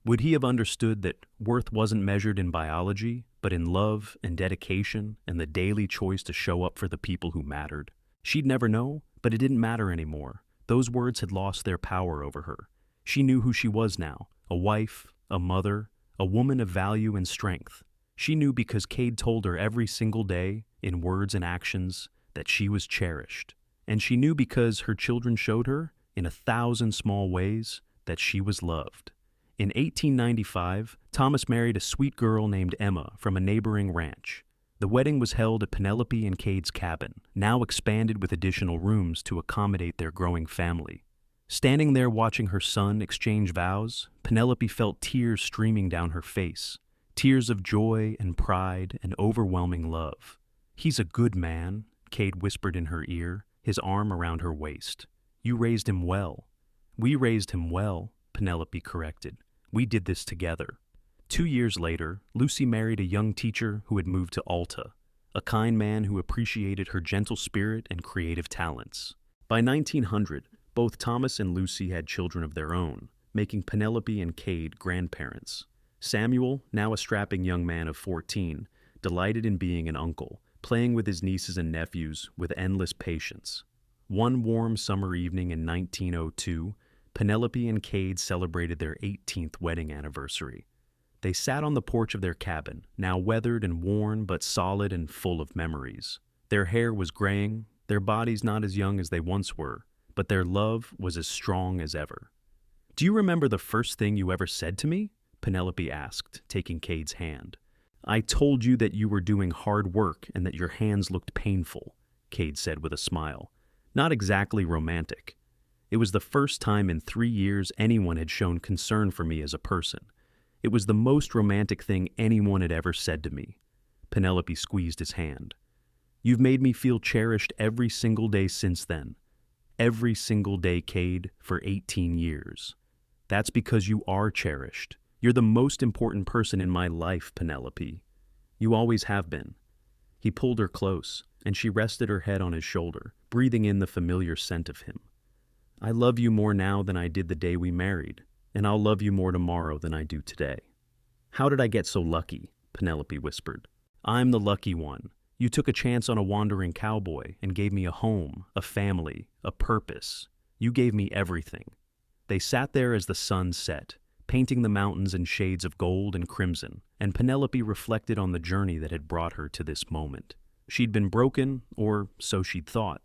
Would he have understood that worth wasn't measured in biology, but in love and dedication and the daily choice to show up for the people who mattered? She'd never know, but it didn't matter anymore. Those words had lost their power over her. She knew who she was now, a wife, a mother, a woman of value and strength. She knew because Kade told her every single day, in words and actions, that she was cherished. And she knew because her children showed her, in 1,000 small ways, that she was loved. In 1895, Thomas married a sweet girl named Emma from a neighboring ranch. The wedding was held at Penelope and Kade's cabin, now expanded with additional rooms to accommodate their growing family. Standing there watching her son exchange vows, Penelope felt tears streaming down her face. Tears of joy and pride and overwhelming love. "He's a good man," Kade whispered in her ear, his arm around her waist. "You raised him well." "We raised him well," Penelope corrected. "We did this together." 2 years later, Lucy married a young teacher who had moved to Alta, a kind man who appreciated her gentle spirit and creative talents. By 1900, both Thomas and Lucy had children of their own, making Penelope and Kade grandparents. Samuel, now a strapping young man of 14, delighted in being an uncle, playing with his nieces and nephews with endless patience. One warm summer evening in 1902, Penelope and Kade celebrated their 18th wedding anniversary. They sat on the porch of their cabin, now weathered and worn but solid and full of memories. Their hair was graying, their bodies not as young as they once were, but their love was as strong as ever. "Do you remember the first thing you ever said to me?" Penelope asked, taking Kade's hand. "I told you that you were doing hard work and that your hands looked painful," Kade said with a smile. Not exactly romantic. It was the first time in 3 years anyone had shown concern for me as a person. It was the most romantic thing anyone had ever said to me. Penelope squeezed his hand. "You've made me feel cherished every single day since then. Every single day, Kade, for 18 years. That's because you are cherished. You're the most important person in my life, Penelope. You always have been." He pulled her close, and she rested her head on his shoulder, breathing in the familiar scent of him. "I love you more now than I did the day we married, and I'll love you more tomorrow than I do today." "How did I get so lucky?" Penelope whispered. "I'm the lucky one. You took a chance on a wandering cowboy and gave me a home, a family, a purpose. You gave me everything." They sat there as the sun set, painting the mountains in shades of gold and crimson, and Penelope reflected on the journey that had brought her to this moment. She'd been broken, or so she'd thought,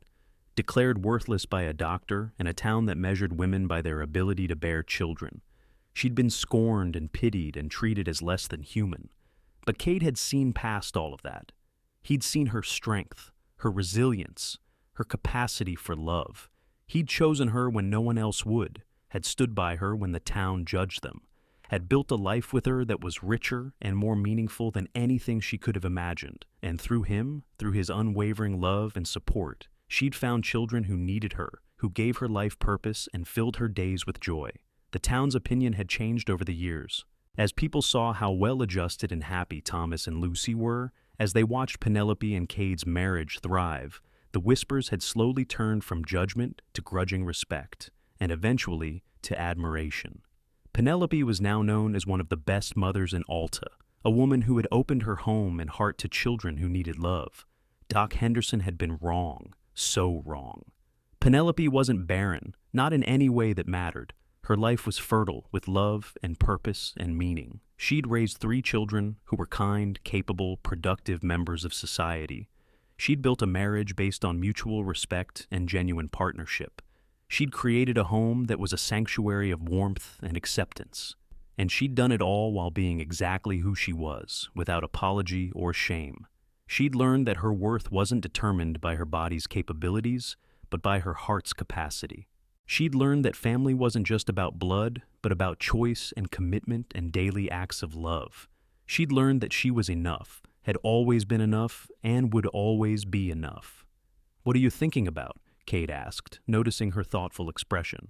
declared worthless by a doctor and a town that measured women by their ability to bear children. She'd been scorned and pitied and treated as less than human. But Kade had seen past all of that. He'd seen her strength, her resilience, her capacity for love. He'd chosen her when no one else would, had stood by her when the town judged them, had built a life with her that was richer and more meaningful than anything she could have imagined. And through him, through his unwavering love and support, she'd found children who needed her, who gave her life purpose and filled her days with joy. The town's opinion had changed over the years. As people saw how well-adjusted and happy Thomas and Lucy were, as they watched Penelope and Kade's marriage thrive, the whispers had slowly turned from judgment to grudging respect, and eventually to admiration. Penelope was now known as one of the best mothers in Alta, a woman who had opened her home and heart to children who needed love. Doc Henderson had been wrong, so wrong. Penelope wasn't barren, not in any way that mattered. Her life was fertile with love and purpose and meaning. She'd raised 3 children who were kind, capable, productive members of society. She'd built a marriage based on mutual respect and genuine partnership. She'd created a home that was a sanctuary of warmth and acceptance. And she'd done it all while being exactly who she was, without apology or shame. She'd learned that her worth wasn't determined by her body's capabilities, but by her heart's capacity. She'd learned that family wasn't just about blood, but about choice and commitment and daily acts of love. She'd learned that she was enough, had always been enough, and would always be enough. "What are you thinking about?" Kade asked, noticing her thoughtful expression.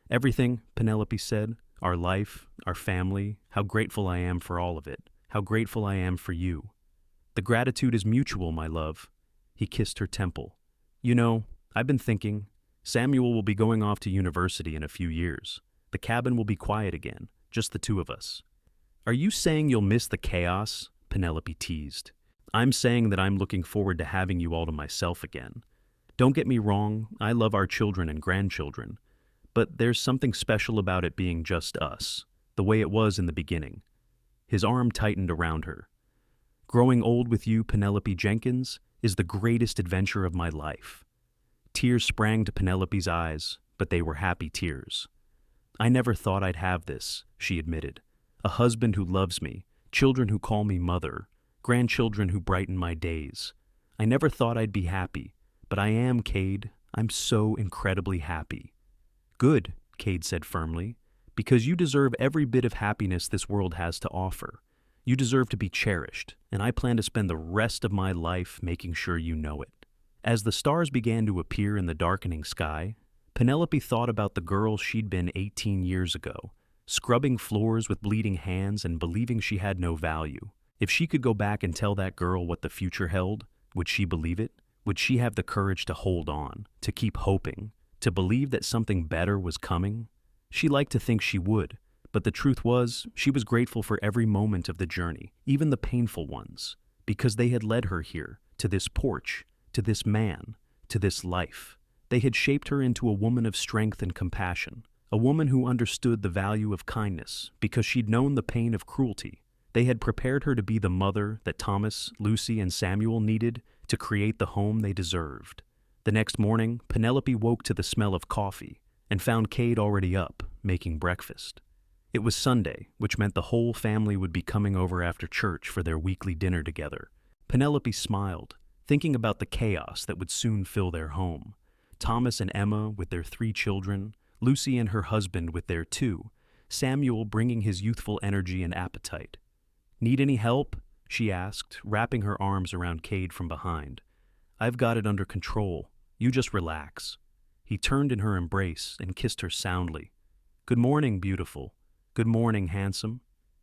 "Everything," Penelope said. "Our life, our family, how grateful I am for all of it, how grateful I am for you." "The gratitude is mutual, my love." He kissed her temple. "You know, I've been thinking, Samuel will be going off to university in a few years. The cabin will be quiet again, just the 2 of us." "Are you saying you'll miss the chaos?" Penelope teased. "I'm saying that I'm looking forward to having you all to myself again. Don't get me wrong, I love our children and grandchildren, but there's something special about it being just us, the way it was in the beginning." His arm tightened around her. "Growing old with you, Penelope Jenkins, is the greatest adventure of my life." Tears sprang to Penelope's eyes, but they were happy tears. "I never thought I'd have this," she admitted. "A husband who loves me, children who call me mother, grandchildren who brighten my days. I never thought I'd be happy, but I am, Kade. I'm so incredibly happy." "Good," Kade said firmly, "because you deserve every bit of happiness this world has to offer. You deserve to be cherished, and I plan to spend the rest of my life making sure you know it." As the stars began to appear in the darkening sky, Penelope thought about the girl she'd been 18 years ago, scrubbing floors with bleeding hands and believing she had no value. If she could go back and tell that girl what the future held, would she believe it? Would she have the courage to hold on, to keep hoping, to believe that something better was coming? She liked to think she would, but the truth was, she was grateful for every moment of the journey, even the painful ones, because they had led her here, to this porch, to this man, to this life. They had shaped her into a woman of strength and compassion, A woman who understood the value of kindness because she'd known the pain of cruelty. They had prepared her to be the mother that Thomas, Lucy, and Samuel needed to create the home they deserved. The next morning, Penelope woke to the smell of coffee and found Kade already up, making breakfast. It was Sunday, which meant the whole family would be coming over after church for their weekly dinner together. Penelope smiled, thinking about the chaos that would soon fill their home. Thomas and Emma with their 3 children, Lucy and her husband with their 2, Samuel bringing his youthful energy and appetite. "Need any help?" she asked, wrapping her arms around Kade from behind. "I've got it under control. You just relax." He turned in her embrace and kissed her soundly. "Good morning, beautiful. Good morning, handsome."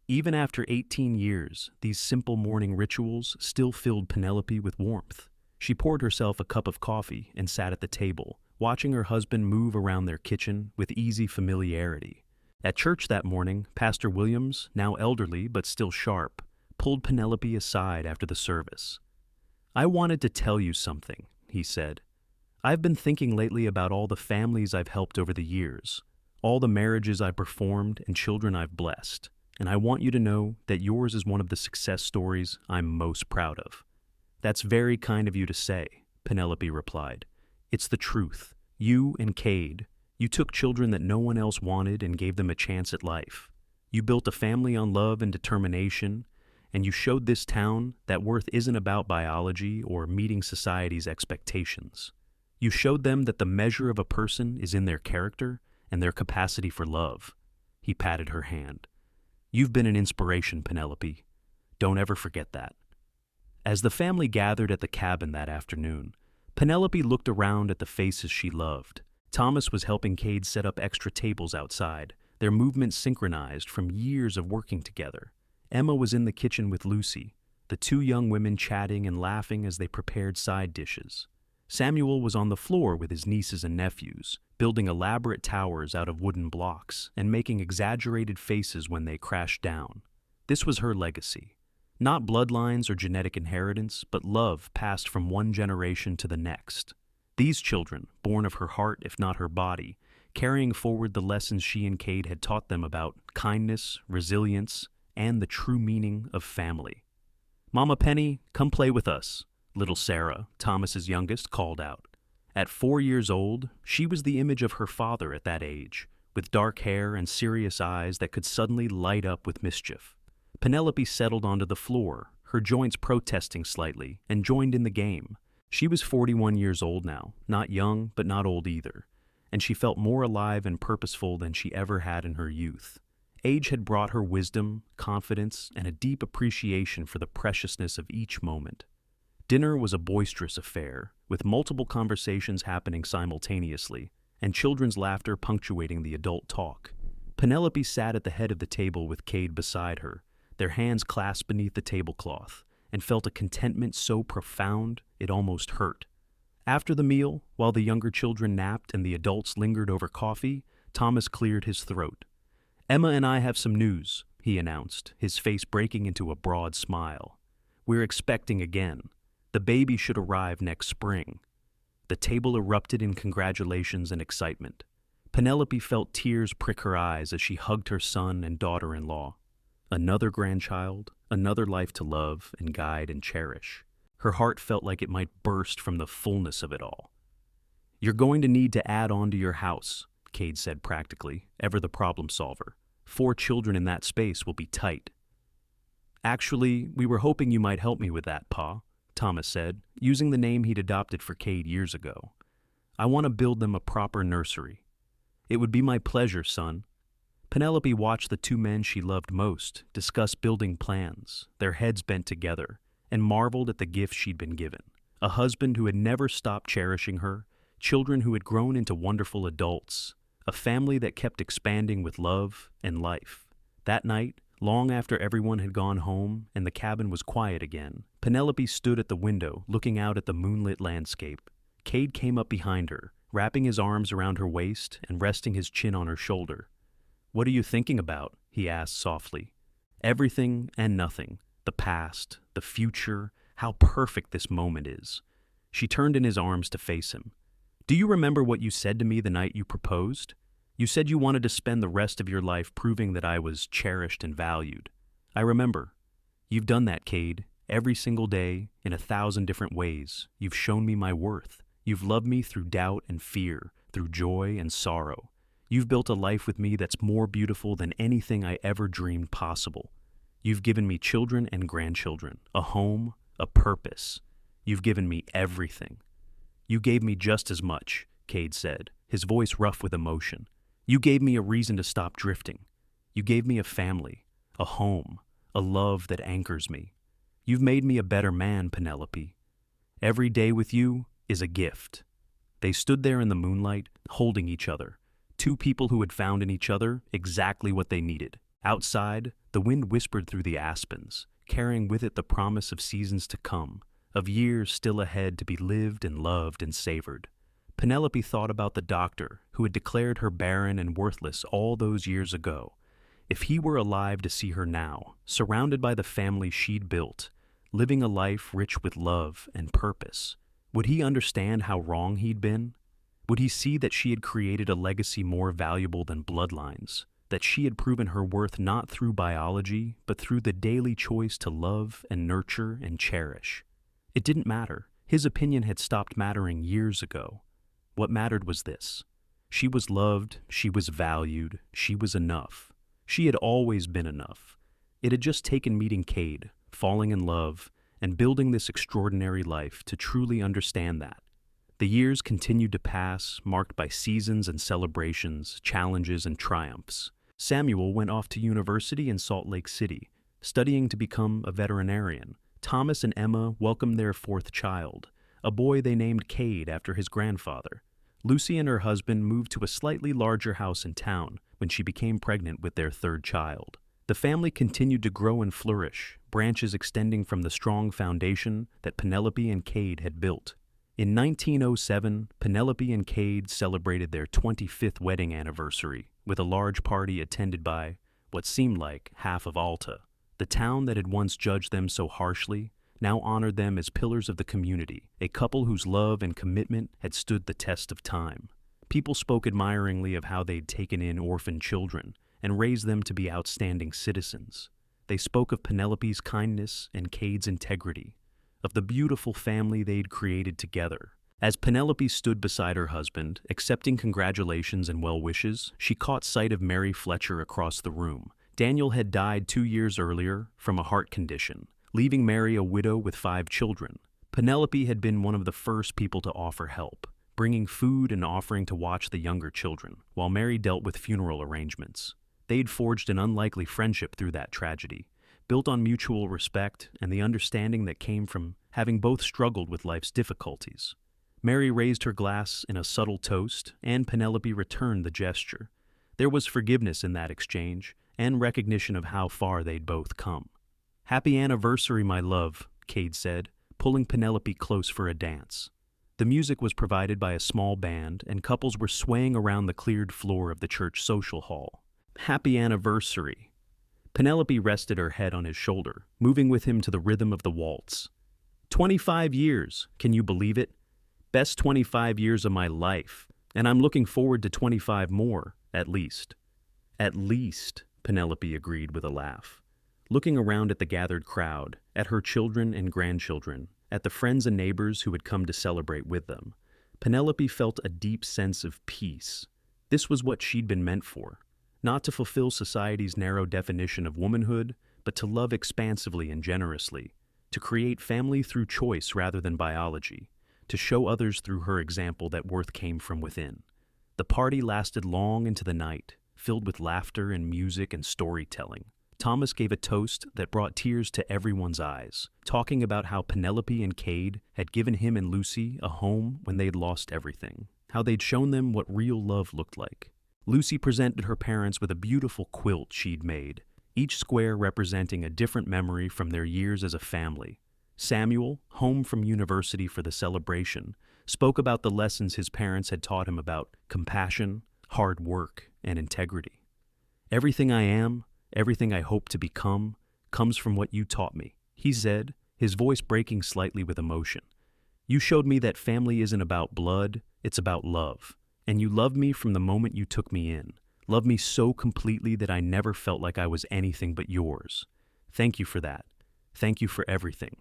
Even after 18 years, these simple morning rituals still filled Penelope with warmth. She poured herself a cup of coffee and sat at the table, watching her husband move around their kitchen with easy familiarity. At church that morning, Pastor Williams, now elderly but still sharp, pulled Penelope aside after the service. "I wanted to tell you something," he said. "I've been thinking lately about all the families I've helped over the years, all the marriages I've performed and children I've blessed, and I want you to know that yours is one of the success stories I'm most proud of." "That's very kind of you to say," Penelope replied. "It's the truth. You and Kade, you took children that no one else wanted and gave them a chance at life. You built a family on love and determination, and you showed this town that worth isn't about biology or meeting society's expectations. You showed them that the measure of a person is in their character and their capacity for love." He patted her hand. "You've been an inspiration, Penelope. Don't ever forget that." As the family gathered at the cabin that afternoon, Penelope looked around at the faces she loved. Thomas was helping Kade set up extra tables outside, their movements synchronized from years of working together. Emma was in the kitchen with Lucy, the 2 young women chatting and laughing as they prepared side dishes. Samuel was on the floor with his nieces and nephews, building elaborate towers out of wooden blocks and making exaggerated faces when they crashed down. This was her legacy. Not bloodlines or genetic inheritance, but love passed from one generation to the next. These children, born of her heart if not her body, carrying forward the lessons she and Kade had taught them about kindness, resilience, and the true meaning of family. "Mama Penny, come play with us," little Sarah, Thomas's youngest, called out. At 4 years old, she was the image of her father at that age, with dark hair and serious eyes that could suddenly light up with mischief. Penelope settled onto the floor, her joints protesting slightly, and joined in the game. She was 41 years old now, not young but not old either, and she felt more alive and purposeful than she ever had in her youth. Age had brought her wisdom, confidence, and a deep appreciation for the preciousness of each moment. Dinner was a boisterous affair, with multiple conversations happening simultaneously, and children's laughter punctuating the adult talk. Penelope sat at the head of the table with Kade beside her, their hands clasped beneath the tablecloth, and felt a contentment so profound it almost hurt. After the meal, while the younger children napped and the adults lingered over coffee, Thomas cleared his throat. "Emma and I have some news," he announced, his face breaking into a broad smile. "We're expecting again. The baby should arrive next spring." The table erupted in congratulations and excitement. Penelope felt tears prick her eyes as she hugged her son and daughter-in-law. Another grandchild, another life to love and guide and cherish. Her heart felt like it might burst from the fullness of it all. "You're going to need to add on to your house," Kade said practically, ever the problem solver. 4 children in that space will be tight. "Actually, we were hoping you might help me with that, Pa," Thomas said, using the name he'd adopted for Kade years ago. "I want to build them a proper nursery." "It would be my pleasure, son." Penelope watched the 2 men she loved most discuss building plans, their heads bent together, and marveled at the gift she'd been given. A husband who had never stopped cherishing her, children who had grown into wonderful adults, a family that kept expanding with love and life. That night, long after everyone had gone home and the cabin was quiet again, Penelope stood at the window looking out at the moonlit landscape. Kade came up behind her, wrapping his arms around her waist and resting his chin on her shoulder. "What are you thinking about?" he asked softly. "Everything and nothing. The past, the future, how perfect this moment is." She turned in his arms to face him. "Do you remember what you said to me the night you proposed?" You said you wanted to spend the rest of your life proving that I was cherished and valued. I remember. You've done that, Kade. Every single day, in 1,000 different ways, you've shown me my worth. You've loved me through doubt and fear, through joy and sorrow. You've built a life with me that's more beautiful than anything I ever dreamed possible. You've given me children and grandchildren, a home, a purpose. You've given me everything. You gave me just as much, Kade said, his voice rough with emotion. You gave me a reason to stop drifting. You gave me a family, a home, a love that anchors me. You've made me a better man, Penelope. Every day with you is a gift. They stood there in the moonlight, holding each other. Two people who had found in each other exactly what they needed. Outside, the wind whispered through the aspens, carrying with it the promise of seasons to come, of years still ahead to be lived and loved and savored. Penelope thought about the doctor who had declared her barren and worthless all those years ago. If he were alive to see her now, surrounded by the family she'd built, living a life rich with love and purpose, would he understand how wrong he'd been? Would he see that she had created a legacy more valuable than bloodlines, that she had proven her worth not through biology, but through the daily choice to love and nurture and cherish? It didn't matter. His opinion had stopped mattering years ago. What mattered was this. She was loved, she was valued, she was enough. She had always been enough. It had just taken meeting Kade, falling in love, and building this extraordinary life to truly understand that. The years continued to pass, marked by seasons and celebrations, challenges and triumphs. Samuel went off to university in Salt Lake City, studying to become a veterinarian. Thomas and Emma welcomed their fourth child, a boy they named Kade after his grandfather. Lucy and her husband moved to a slightly larger house in town when she became pregnant with their third child. The family continued to grow and flourish, branches extending from the strong foundation that Penelope and Kade had built. In 1907, Penelope and Kade celebrated their 25th wedding anniversary with a large party attended by what seemed like half of Alta. The town that had once judged them so harshly now honored them as pillars of the community, a couple whose love and commitment had stood the test of time. People spoke admiringly of how they'd taken in orphan children and raised them to be outstanding citizens. They spoke of Penelope's kindness and Kade's integrity, of the beautiful family they'd created together. As Penelope stood beside her husband, accepting congratulations and well wishes, she caught sight of Mary Fletcher across the room. Daniel had died 2 years earlier from a heart condition, leaving Mary a widow with 5 children. Penelope had been one of the first people to offer help, bringing food and offering to watch the younger children, while Mary dealt with funeral arrangements. They'd forged an unlikely friendship through that tragedy, built on mutual respect and the understanding that came from having both struggled with life's difficulties. Mary raised her glass in a subtle toast, and Penelope returned the gesture. There was forgiveness in that exchange, and recognition of how far they'd both come. "Happy anniversary, my love," Kade said, pulling Penelope close for a dance. The music was provided by a small band, and couples were swaying around the cleared floor of the church social hall. "Happy anniversary." Penelope rested her head on his shoulder, moving with him to the rhythm of the waltz. 25 years, can you believe it? Best 25 years of my life, and I'm looking forward to 25 more, at least. At least, Penelope agreed with a laugh. Looking around at the gathered crowd, at her children and grandchildren, at the friends and neighbors who had come to celebrate with them, Penelope felt a deep sense of peace. This was what she'd been meant for. Not to fulfill society's narrow definition of womanhood, but to love expansively and generously, to create family through choice rather than biology, to show others through her example that worth came from within. The party lasted long into the night, filled with laughter and music and storytelling. Thomas gave a toast that brought tears to everyone's eyes, talking about how Penelope and Kade had given him and Lucy a home when they'd lost everything, how they'd shown them what real love looked like. Lucy presented her parents with a beautiful quilt she'd made, each square representing a different memory from their years as a family. Samuel, home from university for the celebration, spoke about the lessons his parents had taught him about compassion, hard work, and integrity. "Everything I am, everything I hope to become, comes from what you taught me," he said, his voice breaking slightly with emotion. "You showed me that family isn't about blood, it's about love. And you loved me from the moment you took me in. Loved me so completely that I never felt like I was anything but yours. Thank you for that. Thank you for everything."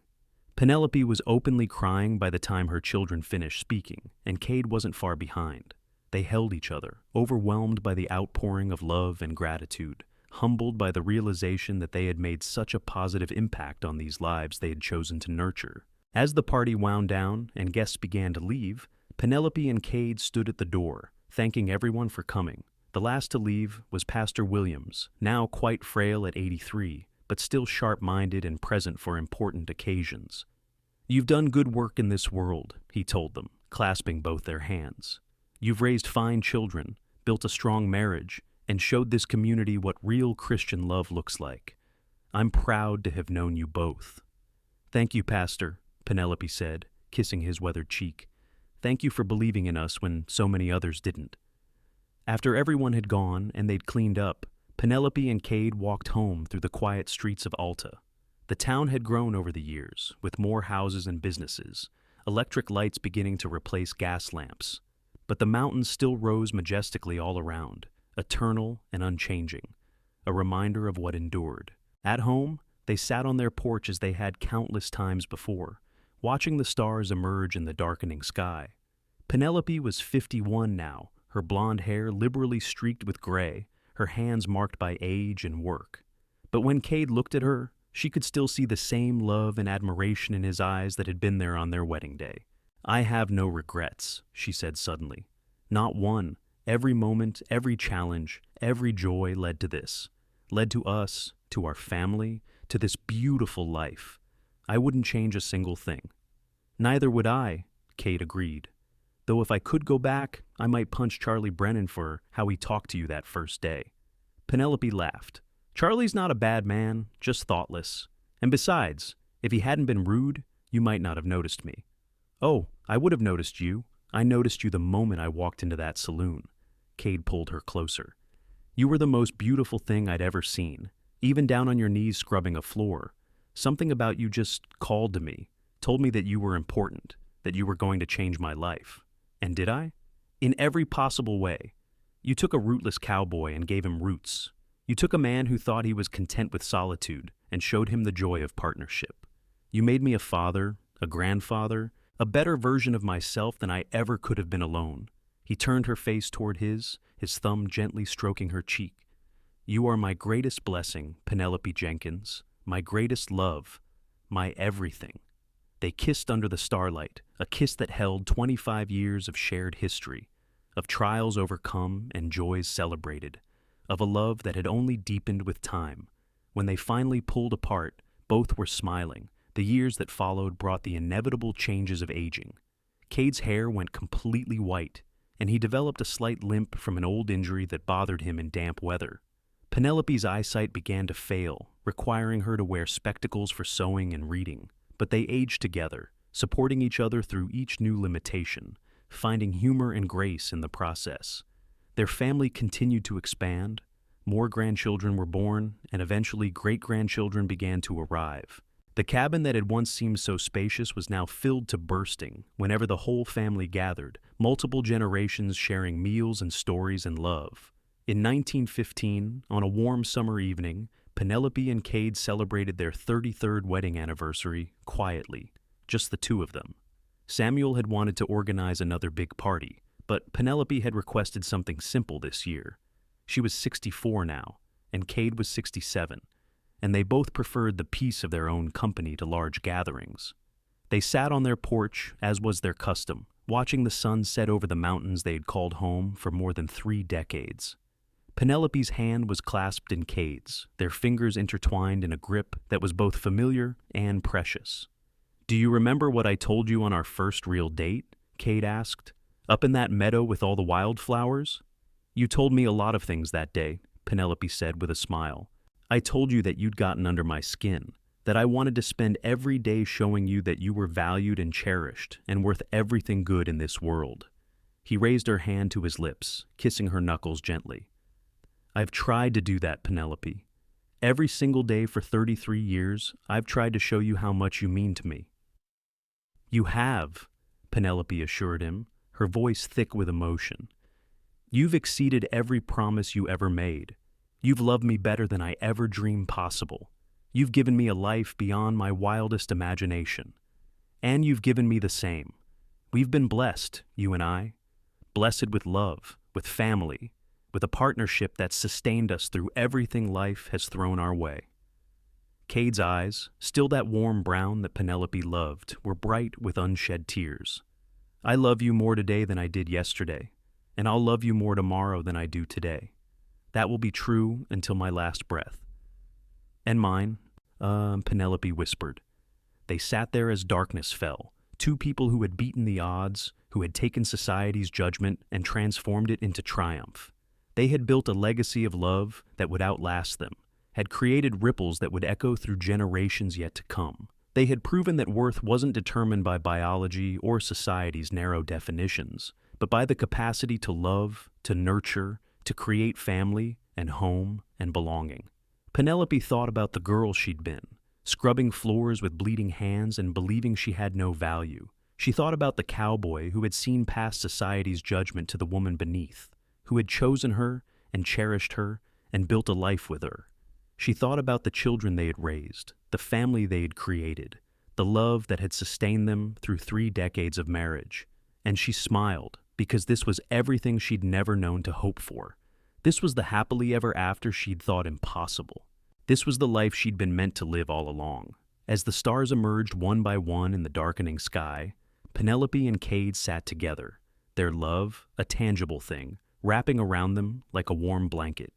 Penelope was openly crying by the time her children finished speaking, and Kade wasn't far behind. They held each other, overwhelmed by the outpouring of love and gratitude, humbled by the realization that they had made such a positive impact on these lives they had chosen to nurture. As the party wound down and guests began to leave, Penelope and Kade stood at the door, thanking everyone for coming. The last to leave was Pastor Williams, now quite frail at 83, but still sharp-minded and present for important occasions. "You've done good work in this world," he told them, clasping both their hands. "You've raised fine children, built a strong marriage, and showed this community what real Christian love looks like. I'm proud to have known you both." "Thank you, Pastor," Penelope said, kissing his weathered cheek. "Thank you for believing in us when so many others didn't." After everyone had gone and they'd cleaned up, Penelope and Kade walked home through the quiet streets of Alta. The town had grown over the years, with more houses and businesses, electric lights beginning to replace gas lamps. But the mountains still rose majestically all around, eternal and unchanging, a reminder of what endured. At home, they sat on their porch as they had countless times before, watching the stars emerge in the darkening sky. Penelope was 51 now, her blonde hair liberally streaked with gray, her hands marked by age and work. But when Kade looked at her, she could still see the same love and admiration in his eyes that had been there on their wedding day. "I have no regrets," she said suddenly. "Not one. Every moment, every challenge, every joy led to this. Led to us, to our family, to this beautiful life. I wouldn't change a single thing." "Neither would I," Kade agreed. "Though if I could go back, I might punch Charlie Brennan for how he talked to you that first day." Penelope laughed. "Charlie's not a bad man, just thoughtless. And besides, if he hadn't been rude, you might not have noticed me." "Oh, I would have noticed you. I noticed you the moment I walked into that saloon." Kade pulled her closer. "You were the most beautiful thing I'd ever seen, even down on your knees scrubbing a floor. Something about you just called to me, told me that you were important, that you were going to change my life. And did I? In every possible way. You took a rootless cowboy and gave him roots. You took a man who thought he was content with solitude and showed him the joy of partnership. You made me a father, a grandfather, a better version of myself than I ever could have been alone." He turned her face toward his thumb gently stroking her cheek. "You are my greatest blessing, Penelope Jenkins, my greatest love, my everything." They kissed under the starlight, a kiss that held 25 years of shared history, of trials overcome and joys celebrated, of a love that had only deepened with time. When they finally pulled apart, both were smiling. The years that followed brought the inevitable changes of aging. Kade's hair went completely white, and he developed a slight limp from an old injury that bothered him in damp weather. Penelope's eyesight began to fail, requiring her to wear spectacles for sewing and reading. But they aged together, supporting each other through each new limitation, finding humor and grace in the process. Their family continued to expand. More grandchildren were born, and eventually great-grandchildren began to arrive. The cabin that had once seemed so spacious was now filled to bursting whenever the whole family gathered, multiple generations sharing meals and stories and love. In 1915, on a warm summer evening, Penelope and Kade celebrated their 33rd wedding anniversary quietly, just the two of them. Samuel had wanted to organize another big party, but Penelope had requested something simple this year. She was 64 now, and Kade was 67, and they both preferred the peace of their own company to large gatherings. They sat on their porch, as was their custom, watching the sun set over the mountains they had called home for more than 3 decades. Penelope's hand was clasped in Kade's, their fingers intertwined in a grip that was both familiar and precious. "Do you remember what I told you on our first real date?" Kade asked. "Up in that meadow with all the wildflowers?" "You told me a lot of things that day," Penelope said with a smile. "I told you that you'd gotten under my skin, that I wanted to spend every day showing you that you were valued and cherished and worth everything good in this world." He raised her hand to his lips, kissing her knuckles gently. "I've tried to do that, Penelope. Every single day for 33 years, I've tried to show you how much you mean to me." "You have," Penelope assured him, her voice thick with emotion. You've exceeded every promise you ever made. You've loved me better than I ever dreamed possible. You've given me a life beyond my wildest imagination. And you've given me the same. We've been blessed, you and I. Blessed with love, with family, with a partnership that's sustained us through everything life has thrown our way. Kade's eyes, still that warm brown that Penelope loved, were bright with unshed tears. I love you more today than I did yesterday, and I'll love you more tomorrow than I do today. That will be true until my last breath. And mine, Penelope whispered. They sat there as darkness fell, two people who had beaten the odds, who had taken society's judgment and transformed it into triumph. They had built a legacy of love that would outlast them, had created ripples that would echo through generations yet to come. They had proven that worth wasn't determined by biology or society's narrow definitions, but by the capacity to love, to nurture, to create family and home and belonging. Penelope thought about the girl she'd been, scrubbing floors with bleeding hands and believing she had no value. She thought about the cowboy who had seen past society's judgment to the woman beneath, who had chosen her and cherished her and built a life with her. She thought about the children they had raised, the family they had created, the love that had sustained them through 3 decades of marriage. And she smiled, because this was everything she'd never known to hope for. This was the happily ever after she'd thought impossible. This was the life she'd been meant to live all along. As the stars emerged one by one in the darkening sky, Penelope and Kade sat together, their love, a tangible thing, wrapping around them like a warm blanket.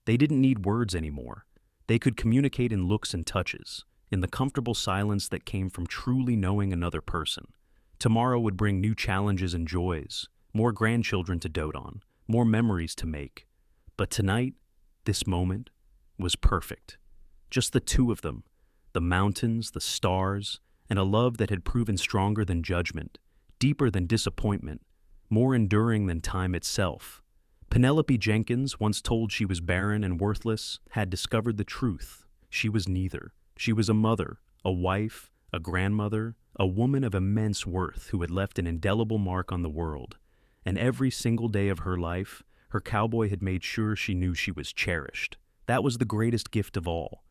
They didn't need words anymore. They could communicate in looks and touches, in the comfortable silence that came from truly knowing another person. Tomorrow would bring new challenges and joys, more grandchildren to dote on, more memories to make. But tonight, this moment, was perfect. Just the two of them, the mountains, the stars, and a love that had proven stronger than judgment, deeper than disappointment, more enduring than time itself. Penelope Jenkins, once told she was barren and worthless, had discovered the truth. She was neither. She was a mother, a wife, a grandmother, a woman of immense worth who had left an indelible mark on the world. And every single day of her life, her cowboy had made sure she knew she was cherished. That was the greatest gift of all,